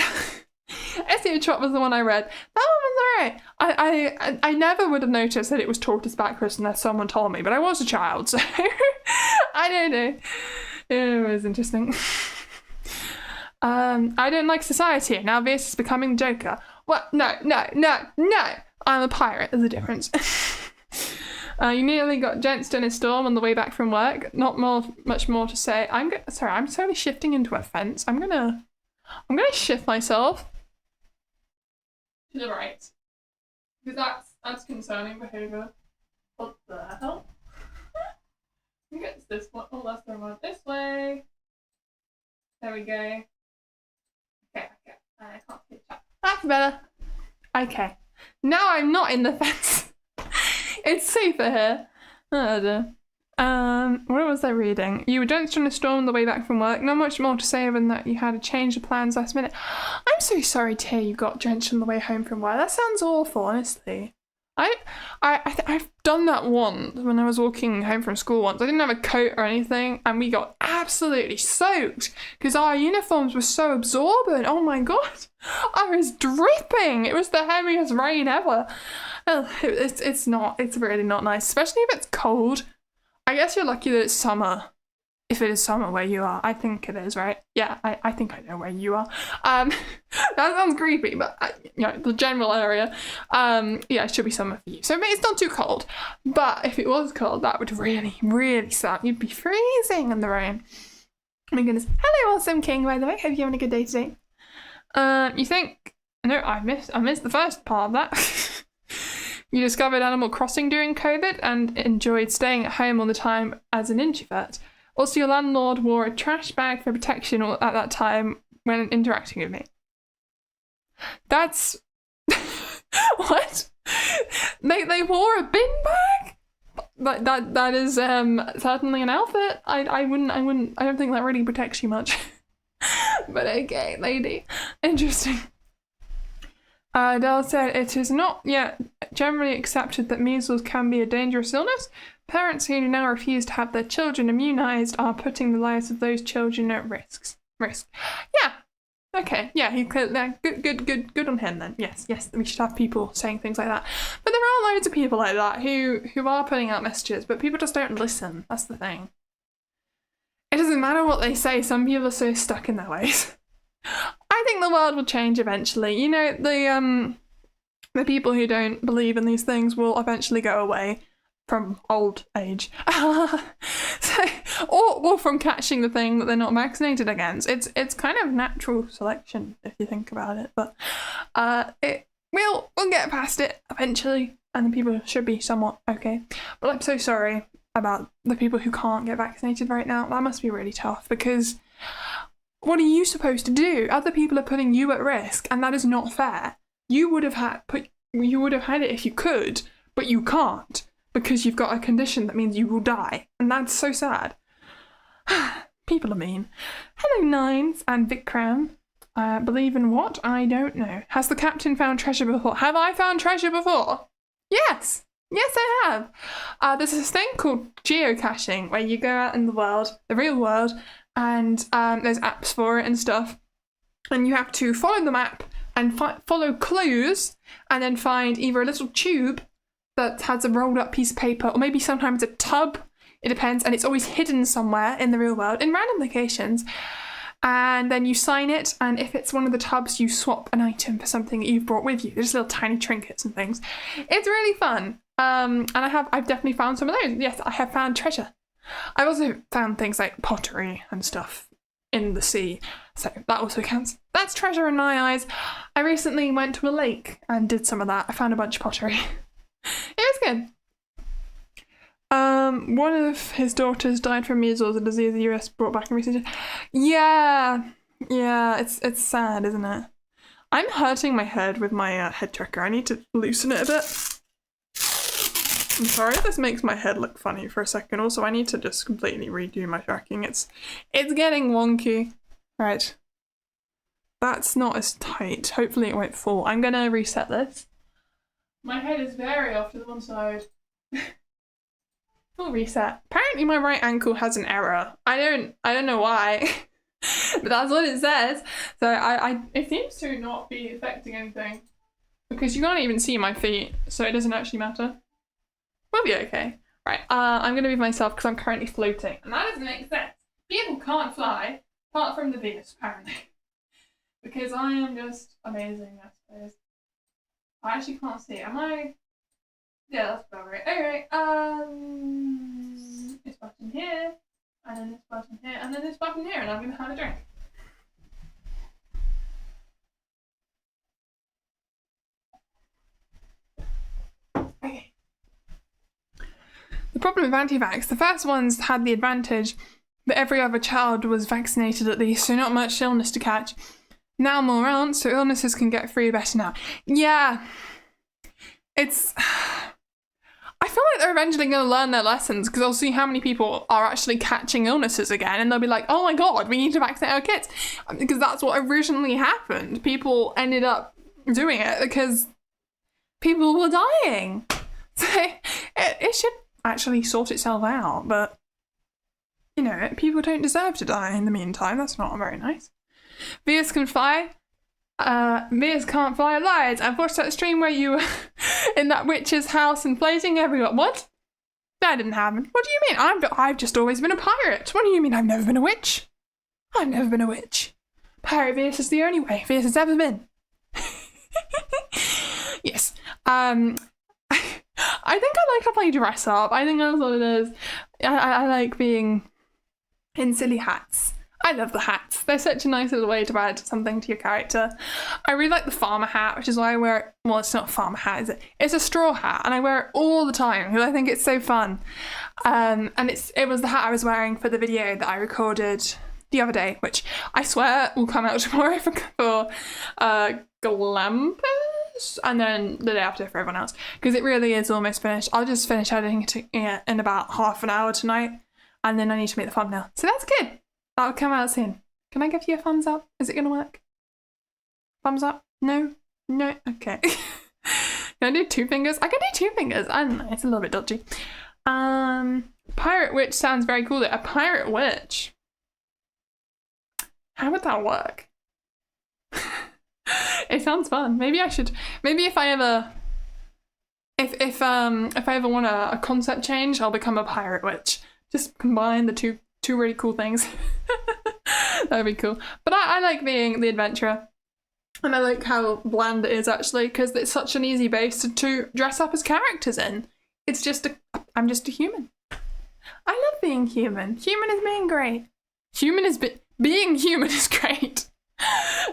SEO Trot was the one I read. That one was alright. I never would have noticed that it was taught as backwards unless someone told me. But I was a child, so I don't know. It was interesting. I don't like society. Now Vieus is becoming the Joker. Well, no. I'm a pirate. There's a difference. You nearly got drenched in a storm on the way back from work. Not much more to say. Sorry, I'm slowly shifting into a fence. I'm gonna shift myself to the right, because that's concerning behaviour. What the hell? Let me get this one. Oh, let's throw it this way. There we go. Okay. I can't see that. That's better. Okay. Now I'm not in the fence. It's safer here. Oh dear. What was I reading? You were drenched in a storm on the way back from work. Not much more to say other than that you had a change of plans last minute. I'm so sorry to hear you got drenched on the way home from work. That sounds awful, honestly. I've done that once when I was walking home from school once. I didn't have a coat or anything, and we got absolutely soaked because our uniforms were so absorbent. Oh my god, I was dripping. It was the heaviest rain ever. It's really not nice, especially if it's cold. I guess you're lucky that it's summer. If it is summer where you are, I think it is, right? Yeah, I think I know where you are. That sounds creepy, but the general area. Yeah, it should be summer for you. So it's not too cold. But if it was cold, that would really, really suck. You'd be freezing in the rain. Oh my goodness. Hello, Awesome King, by the way. Hope you're having a good day today. You think... No, I missed the first part of that. You discovered Animal Crossing during COVID and enjoyed staying at home all the time as an introvert. Also, your landlord wore a trash bag for protection at that time when interacting with me. That's... What? They wore a bin bag? that is certainly an outfit. I don't think that really protects you much. But okay, lady. Interesting. Dell said it is not yet generally accepted that measles can be a dangerous illness. Parents who now refuse to have their children immunized are putting the lives of those children at risk. Yeah. Okay. Yeah. Good on him then. Yes. We should have people saying things like that. But there are loads of people like that who are putting out messages, but people just don't listen. That's the thing. It doesn't matter what they say. Some people are so stuck in their ways. I think the world will change eventually. You know, the people who don't believe in these things will eventually go away from old age. or from catching the thing that they're not vaccinated against. It's kind of natural selection if you think about it. But we'll get past it eventually, and the people should be somewhat okay. But I'm so sorry about the people who can't get vaccinated right now. That must be really tough, because what are you supposed to do? Other people are putting you at risk, and that is not fair. You would have had it if you could, but you can't, because you've got a condition that means you will die, and that's so sad. People are mean. Hello, Nines and Vikram. Believe in what? I don't know. Has the captain found treasure before? Have I found treasure before? Yes, I have. There's this thing called geocaching, where you go out in the world, the real world, and there's apps for it and stuff, and you have to follow the map and follow clues, and then find either a little tube that has a rolled up piece of paper, or maybe sometimes a tub. It depends, and it's always hidden somewhere in the real world in random locations. And then you sign it, and if it's one of the tubs, you swap an item for something that you've brought with you. There's little tiny trinkets and things. It's really fun. And I've definitely found some of those. Yes, I have found treasure. I've also found things like pottery and stuff in the sea, so that also counts. That's treasure in my eyes. I recently went to a lake and did some of that. I found a bunch of pottery. It was good. One of his daughters died from measles, a disease the US brought back in recent years. Yeah, it's sad, isn't it? I'm hurting my head with my head tracker. I need to loosen it a bit. I'm sorry if this makes my head look funny for a second. Also, I need to just completely redo my tracking. It's getting wonky. Right. That's not as tight. Hopefully it won't fall. I'm gonna reset this. My head is very off to the one side. Full reset. Apparently my right ankle has an error. I don't know why. But that's what it says. So it seems to not be affecting anything, because you can't even see my feet, so it doesn't actually matter. We'll be okay. Right, I'm gonna be myself because I'm currently floating, and that doesn't make sense. People can't fly, apart from the Vieus, apparently. Because I am just amazing, I suppose. I actually can't see. Am I? Yeah, that's about right. Alright, this button here, and then this button here, and then this button here, and I'm gonna have a drink. Okay. The problem with anti-vax, the first ones had the advantage that every other child was vaccinated at least, so not much illness to catch. Now more aren't, so illnesses can get through better now. Yeah, it's... I feel like they're eventually going to learn their lessons, because they'll see how many people are actually catching illnesses again, and they'll be like, oh my god, we need to vaccinate our kids. Because that's what originally happened. People ended up doing it because people were dying. So it should actually sort itself out, but, you know, people don't deserve to die in the meantime. That's not very nice. Vieus can fly. Vieus can't fly lies. I've watched that stream where you were in that witch's house and floating everywhere. What? That didn't happen. What do you mean? I've just always been a pirate. What do you mean I've never been a witch? I've never been a witch. Pirate Vieus is the only way Vieus has ever been. Yes. I think I like to play dress up. I think that's what it is. I like being in silly hats. I love the hats. They're such a nice little way to add something to your character. I really like the farmer hat, which is why I wear it. Well, it's not a farmer hat, is it? It's a straw hat, and I wear it all the time because I think it's so fun. And it was the hat I was wearing for the video that I recorded the other day, which I swear will come out tomorrow for Glampus. and then the day after for everyone else, because it really is almost finished. I'll just finish editing it in about half an hour tonight, and then I need to make the thumbnail. So that's good. That'll come out soon. Can I give you a thumbs up? Is it gonna work? Thumbs up? No? No? Okay. Can I do 2 fingers? I can do 2 fingers. I don't know, it's a little bit dodgy. Pirate witch sounds very cool. A pirate witch. How would that work? It sounds fun. Maybe I should. Maybe if I ever, if I ever want a concept change, I'll become a pirate witch. Just combine the two really cool things. That'd be cool. But I like being the adventurer, and I like how bland it is actually, because it's such an easy base to dress up as characters in. It's just I'm just a human. I love being human. Human is being great. Being human is great.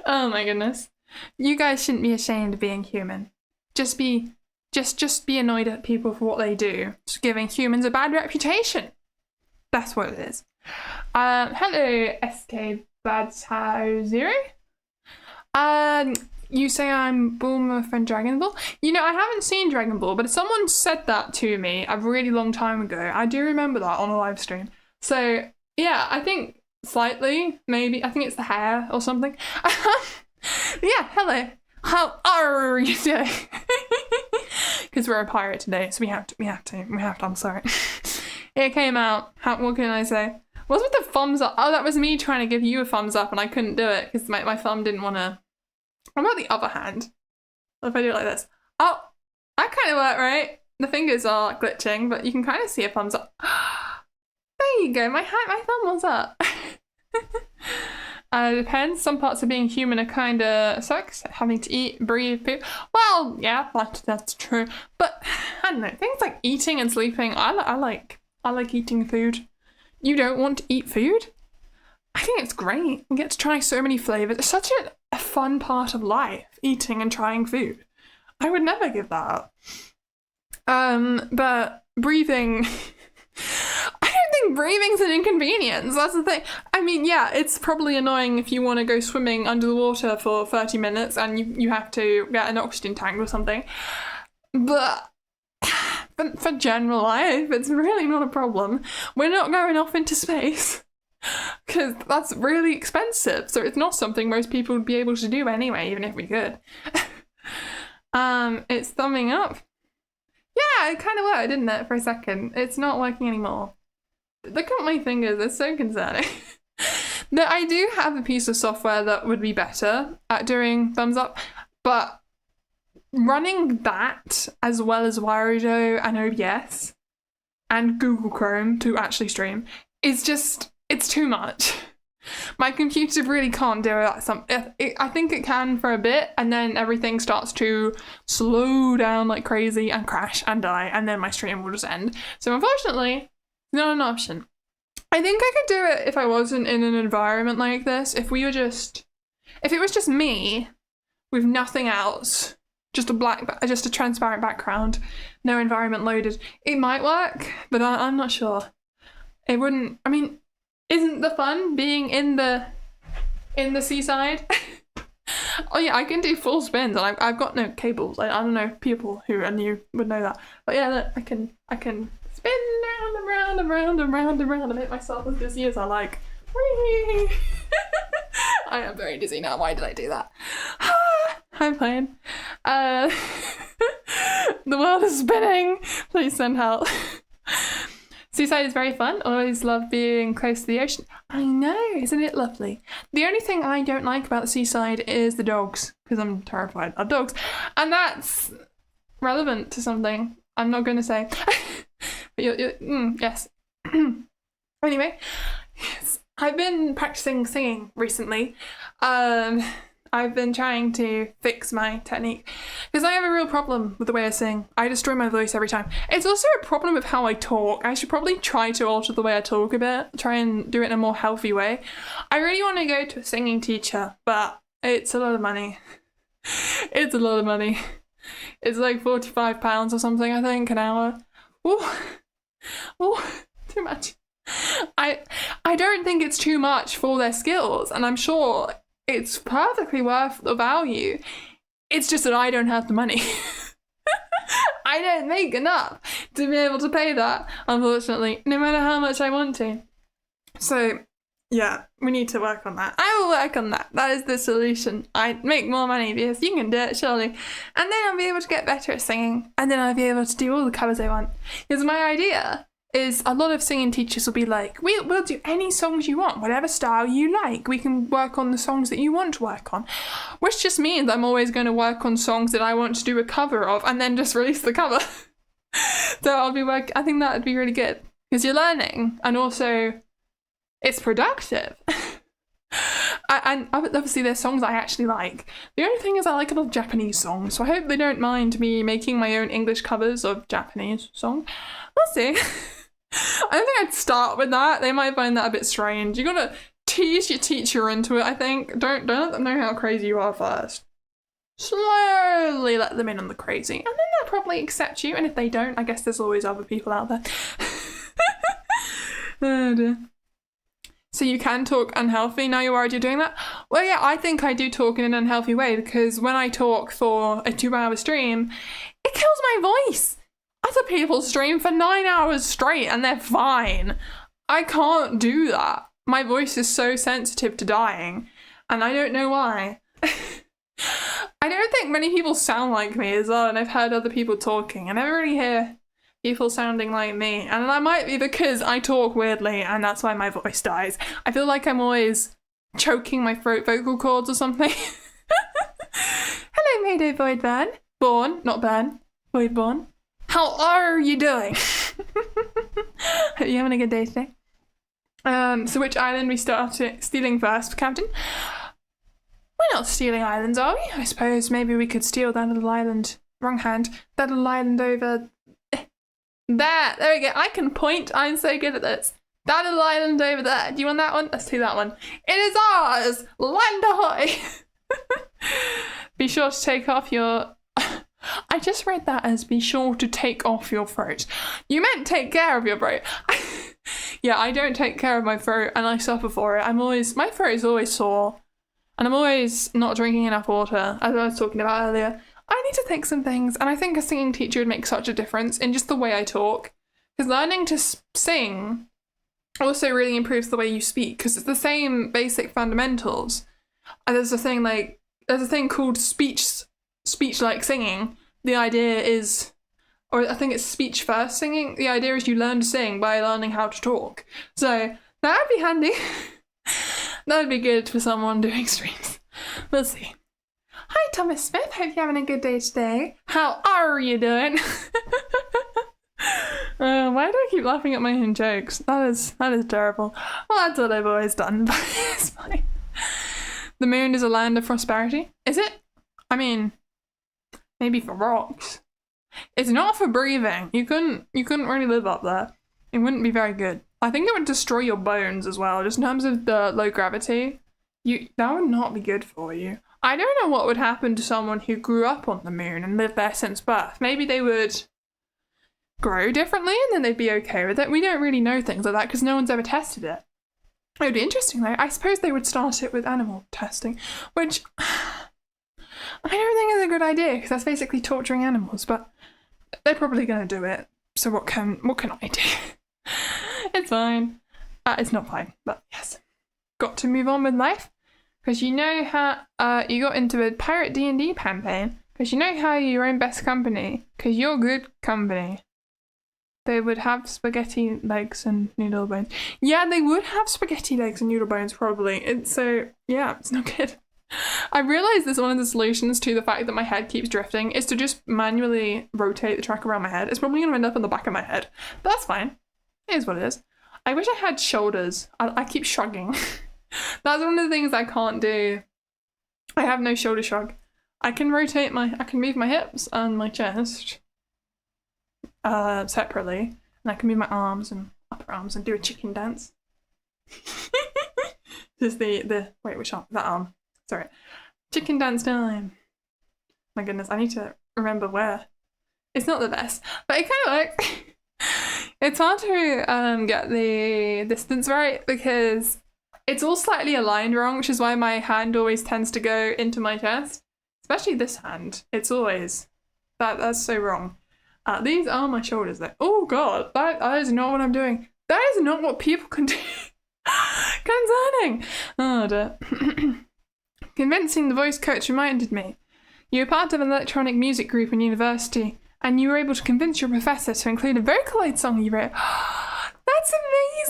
Oh my goodness. You guys shouldn't be ashamed of being human. Just be annoyed at people for what they do. Just giving humans a bad reputation. That's what it is. Hello, SK Badhow Zero. You say I'm Bulma from Dragon Ball? You know, I haven't seen Dragon Ball, but someone said that to me a really long time ago. I do remember that on a live stream. So, yeah, I think slightly, maybe. I think it's the hair or something. Yeah, hello. How are you doing? Because we're a pirate today, so we have to, I'm sorry. It came out. What can I say? What's with the thumbs up? Oh, that was me trying to give you a thumbs up and I couldn't do it because my thumb didn't want to. What about the other hand? What if I do it like this? Oh, that kind of worked, right? The fingers are glitching, but you can kind of see a thumbs up. There you go, my thumb was up. Depends. Some parts of being human are kind of sucks. Having to eat, breathe, poop. Well, yeah, that's true. But I don't know. Things like eating and sleeping. I like eating food. You don't want to eat food? I think it's great. We get to try so many flavors. It's such a fun part of life, eating and trying food. I would never give that up. But breathing. I don't think breathing's an inconvenience. That's the thing. I mean, yeah, it's probably annoying if you want to go swimming under the water for 30 minutes and you have to get an oxygen tank or something. But for general life, it's really not a problem. We're not going off into space because that's really expensive. So it's not something most people would be able to do anyway, even if we could. It's thumbing up. Yeah, it kind of worked, didn't it, for a second? It's not working anymore. Look at my fingers, they're so concerning. No, I do have a piece of software that would be better at doing thumbs up, but running that as well as Overdo and OBS and Google Chrome to actually stream is just, it's too much. My computer really can't do it. I think it can for a bit, and then everything starts to slow down like crazy and crash and die, and then my stream will just end. So unfortunately, not an option. I think I could do it if I wasn't in an environment like this. If it was just me with nothing else, just a transparent background, no environment loaded, it might work, but I'm not sure. It wouldn't. I mean, isn't the fun being in the seaside? Oh yeah, I can do full spins, and I've got no cables. I don't know if people who are new would know that, but yeah, look, I can spin round and round and round and round and round and make myself as dizzy as I like. Whee! I am very dizzy now. Why did I do that? I'm playing. The world is spinning. Please send help. Seaside is very fun. Always love being close to the ocean. I know, isn't it lovely? The only thing I don't like about the seaside is the dogs, because I'm terrified of dogs. And that's relevant to something I'm not going to say. But yes. Anyway, yes. I've been practicing singing recently. I've been trying to fix my technique because I have a real problem with the way I sing. I destroy my voice every time. It's also a problem with how I talk. I should probably try to alter the way I talk a bit, try and do it in a more healthy way. I really want to go to a singing teacher, but it's a lot of money. It's a lot of money. It's like £45 or something, I think, an hour. Ooh, too much. I don't think it's too much for their skills, and I'm sure it's perfectly worth the value. It's just that I don't have the money. I don't make enough to be able to pay that, unfortunately, no matter how much I want to. So, yeah, we need to work on that. I will work on that. That is the solution. I make more money because you can do it, surely. And then I'll be able to get better at singing. And then I'll be able to do all the covers I want. Because my idea is a lot of singing teachers will be like, we'll do any songs you want, whatever style you like. We can work on the songs that you want to work on. Which just means I'm always going to work on songs that I want to do a cover of and then just release the cover. So I think that would be really good. Because you're learning and also it's productive. And obviously there's songs I actually like. The only thing is I like a lot of Japanese songs, so I hope they don't mind me making my own English covers of Japanese songs. We'll see. I don't think I'd start with that. They might find that a bit strange. You gotta tease your teacher into it, I think. Don't let them know how crazy you are first. Slowly let them in on the crazy. And then they'll probably accept you. And if they don't, I guess there's always other people out there. Oh dear. So you can talk unhealthy now you're already doing that? Well, yeah, I think I do talk in an unhealthy way because when I talk for a 2-hour stream, it kills my voice. Other people stream for 9 hours straight and they're fine. I can't do that. My voice is so sensitive to dying and I don't know why. I don't think many people sound like me as well, and I've heard other people talking. I never really hear people sounding like me, and that might be because I talk weirdly and that's why my voice dies. I feel like I'm always choking my throat vocal cords or something. Hello, Mayday Void Burn. Born, not Burn. Void Born. How are you doing? Hope you're having a good day today. So which island we start stealing first, Captain? We're not stealing islands, are we? I suppose maybe we could steal that little island. Wrong hand. That little island over there we go. I can point. I'm so good at this. That little island over there. Do you want that one? Let's do that one. It is ours! Land ahoy! Be sure to take off your... I just read that as be sure to take off your throat. You meant take care of your throat. Yeah, I don't take care of my throat and I suffer for it. My throat is always sore and I'm always not drinking enough water, as I was talking about earlier. I need to think some things, and I think a singing teacher would make such a difference in just the way I talk. Because learning to sing also really improves the way you speak, because it's the same basic fundamentals. And there's a thing called speech-like singing. The idea is, or I think it's speech first singing. The idea is you learn to sing by learning how to talk. So that would be handy. That would be good for someone doing streams. We'll see. Hi, Thomas Smith. Hope you're having a good day today. How are you doing? Why do I keep laughing at my own jokes? That is terrible. Well, that's what I've always done, but it's fine. The moon is a land of prosperity. Is it? I mean, maybe for rocks. It's not for breathing. You couldn't really live up there. It wouldn't be very good. I think it would destroy your bones as well, just in terms of the low gravity. That would not be good for you. I don't know what would happen to someone who grew up on the moon and lived there since birth. Maybe they would grow differently and then they'd be okay with it. We don't really know things like that because no one's ever tested it. It would be interesting though. I suppose they would start it with animal testing, which I don't think is a good idea because that's basically torturing animals, but they're probably going to do it. So what can I do? It's fine. It's not fine, but yes. Got to move on with life. Because you know how you got into a pirate D&D campaign. Because you know how you're your own best company. Because you're good company. They would have spaghetti legs and noodle bones. Yeah, they would have spaghetti legs and noodle bones probably. It's not good. I realised this one of the solutions to the fact that my head keeps drifting is to just manually rotate the track around my head. It's probably going to end up on the back of my head. But that's fine. It is what it is. I wish I had shoulders. I keep shrugging. That's one of the things I can't do. I have no shoulder shrug. I can move my hips and my chest separately, and I can move my arms and upper arms and do a chicken dance. Just which arm? That arm. Sorry. Chicken dance time. My goodness, I need to remember where. It's not the best, but it kind of works. It's hard to get the distance right because it's all slightly aligned wrong, which is why my hand always tends to go into my chest. Especially this hand. It's always... That's so wrong. These are my shoulders though. Oh god, that is not what I'm doing. That is not what people can do. Concerning. Oh dear. Convincing the voice coach reminded me. You were part of an electronic music group in university, and you were able to convince your professor to include a Vocaloid song you wrote. That's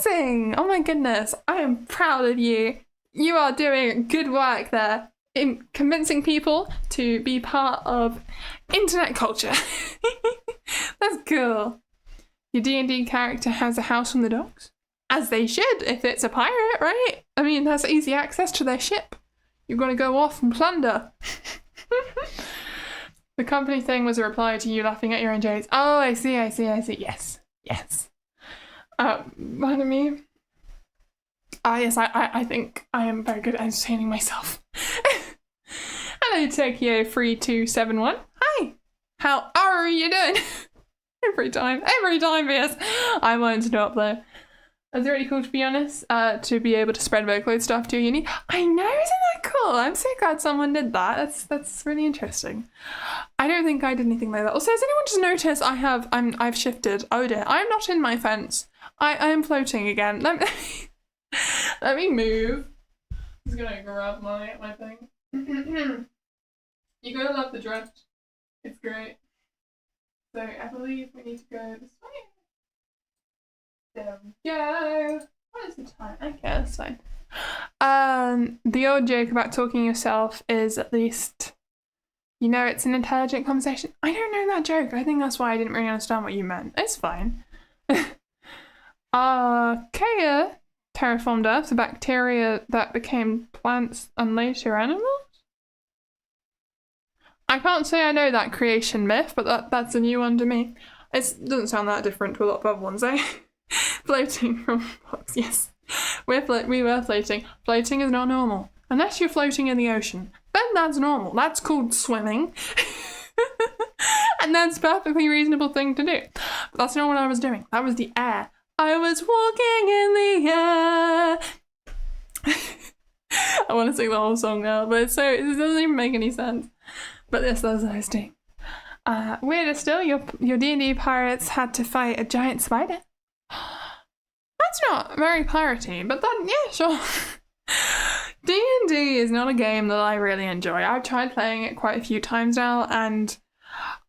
amazing! Oh my goodness, I am proud of you. You are doing good work there in convincing people to be part of internet culture. That's cool. Your D&D character has a house on the docks? As they should, if it's a pirate, right? I mean, that's easy access to their ship. You're going to go off and plunder. The company thing was a reply to you laughing at your own jokes. Oh, I see. Yes. Pardon me. Yes, I think I am very good at entertaining myself. Hello, Tokyo3271. Hi. How are you doing? Every time, Vieus. I wanted to know up there. It's really cool, to be honest, to be able to spread Vocaloid stuff to uni. I know, isn't that cool? I'm so glad someone did that. That's really interesting. I don't think I did anything like that. Also, has anyone just noticed I've shifted? Oh dear, I'm not in my fence. I am floating again. Let me move. I'm just gonna grab my thing. You gotta love the drift. It's great. So I believe we need to go this way. There we go. What is the time? Okay, that's fine. The old joke about talking yourself is at least, you know, it's an intelligent conversation. I don't know that joke. I think that's why I didn't really understand what you meant. It's fine. Archaea terraformed Earth, the bacteria that became plants and later animals? I can't say I know that creation myth, but that's a new one to me. It doesn't sound that different to a lot of other ones, eh? Floating from box, yes. We were floating. Floating is not normal. Unless you're floating in the ocean. Then that's normal. That's called swimming. And that's a perfectly reasonable thing to do. But that's not what I was doing. That was the air. I was walking in the air. I want to sing the whole song now, but it doesn't even make any sense. But yes, that's what I was doing. Weirder still, your D&D pirates had to fight a giant spider. That's not very piratey, but then, yeah, sure. D&D is not a game that I really enjoy. I've tried playing it quite a few times now, and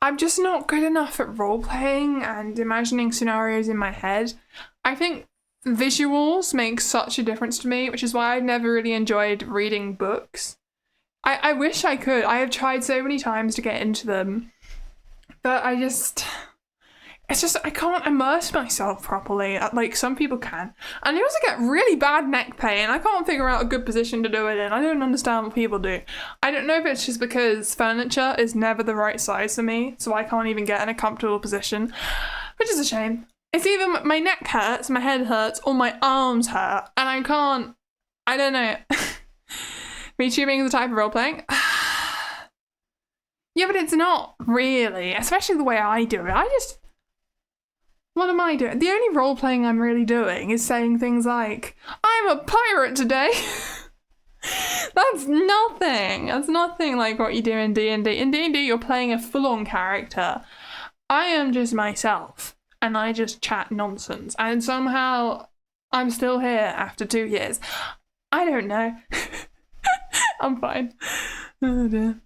I'm just not good enough at role-playing and imagining scenarios in my head. I think visuals make such a difference to me, which is why I've never really enjoyed reading books. I wish I could. I have tried so many times to get into them, but I can't immerse myself properly, like some people can. And I also get really bad neck pain. I can't figure out a good position to do it in. I don't understand what people do. I don't know if it's just because furniture is never the right size for me, so I can't even get in a comfortable position, which is a shame. It's either my neck hurts, my head hurts, or my arms hurt, and I don't know. VTubing is a type of role-playing. Yeah, but it's not really, especially the way I do it. What am I doing? The only role-playing I'm really doing is saying things like, I'm a pirate today. That's nothing. That's nothing like what you do in D&D. In D&D, you're playing a full-on character. I am just myself, and I just chat nonsense. And somehow, I'm still here after 2 years. I don't know. I'm fine. Oh dear.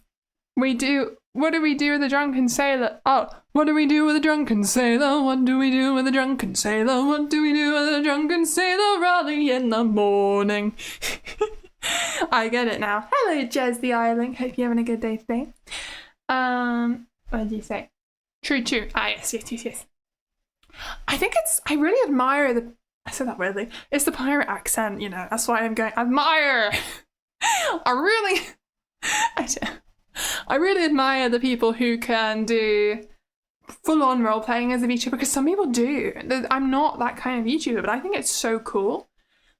What do we do with a drunken sailor? Oh, what do we do with a drunken sailor? What do we do with a drunken sailor? What do we do with a drunken sailor early in the morning? I get it now. Hello, Jez the Island. Hope you're having a good day today. What did you say? True. Ah, yes. I really admire I said that weirdly. It's the pirate accent, you know. That's why I'm going, admire! I really admire the people who can do full-on role-playing as a VTuber, because some people do. I'm not that kind of VTuber, but I think it's so cool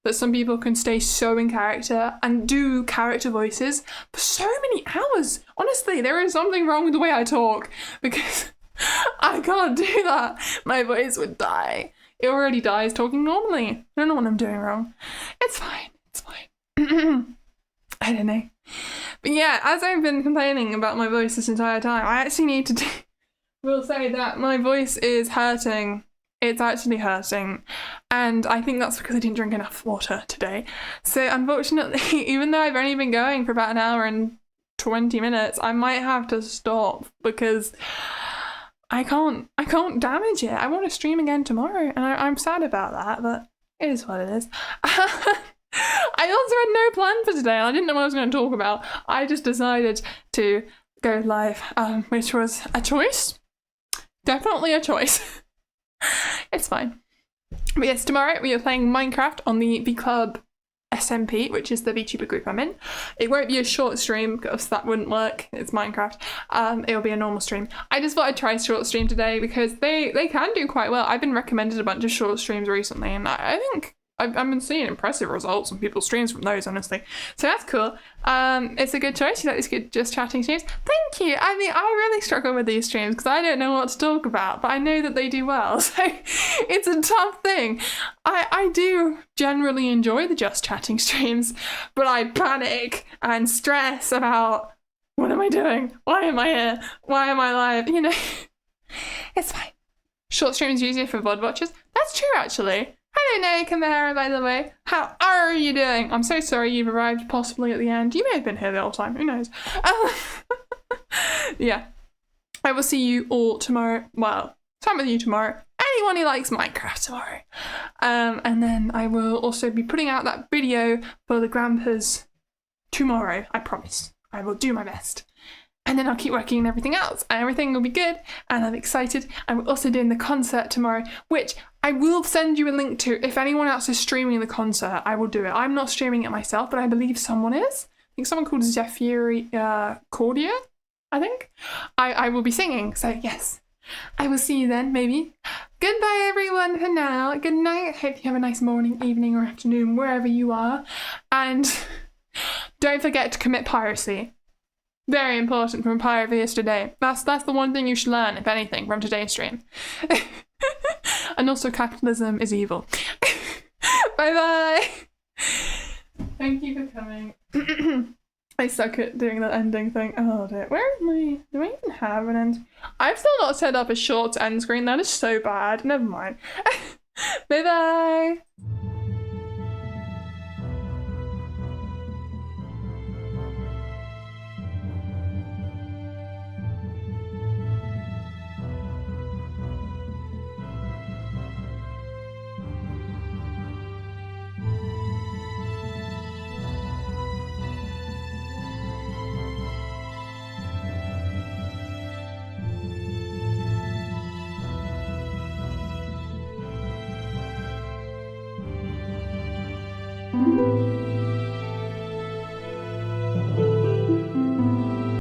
that some people can stay so in character and do character voices for so many hours. Honestly, there is something wrong with the way I talk, because I can't do that. My voice would die. It already dies talking normally. I don't know what I'm doing wrong. It's fine. I don't know. But yeah, as I've been complaining about my voice this entire time, I actually need to will say that my voice is hurting. It's actually hurting. And I think that's because I didn't drink enough water today. So unfortunately, even though I've only been going for about an hour and 20 minutes, I might have to stop because I can't damage it. I want to stream again tomorrow, and I'm sad about that, but it is what it is. I also had no plan for today, and I didn't know what I was going to talk about. I just decided to go live, which was a choice. Definitely a choice. It's fine. But yes, tomorrow we are playing Minecraft on the V Club SMP, which is the VTuber group I'm in. It won't be a short stream because that wouldn't work. It's Minecraft. It'll be a normal stream. I just thought I'd try a short stream today because they can do quite well. I've been recommended a bunch of short streams recently, and I think I've been seeing impressive results on people's streams from those, honestly. So that's cool. It's a good choice. You like these good just chatting streams? Thank you. I mean, I really struggle with these streams because I don't know what to talk about, but I know that they do well. So it's a tough thing. I do generally enjoy the just chatting streams, but I panic and stress about what am I doing? Why am I here? Why am I live? You know, it's fine. Short streams usually for VOD watchers. That's true, actually. Hello, Nakamara, by the way. How are you doing? I'm so sorry you've arrived possibly at the end. You may have been here the whole time. Who knows? Yeah. I will see you all tomorrow. Well, some of you tomorrow. Anyone who likes Minecraft tomorrow. And then I will also be putting out that video for the Grandpas tomorrow. I promise. I will do my best. And then I'll keep working on everything else, and everything will be good, and I'm excited. And we're also doing the concert tomorrow, which I will send you a link to. If anyone else is streaming the concert, I will do it. I'm not streaming it myself, but I believe someone is. I think someone called Zephyr Cordia, I think. I will be singing, so yes. I will see you then, maybe. Goodbye, everyone, for now. Good night. Hope you have a nice morning, evening, or afternoon, wherever you are. And don't forget to commit piracy. Very important from Pirate Vieus today. That's the one thing you should learn, if anything, from today's stream. And also, capitalism is evil. Bye-bye! Thank you for coming. I suck at doing that ending thing. Oh dear. Where am I? Do I even have an end? I've still not set up a short end screen. That is so bad. Never mind. Bye-bye!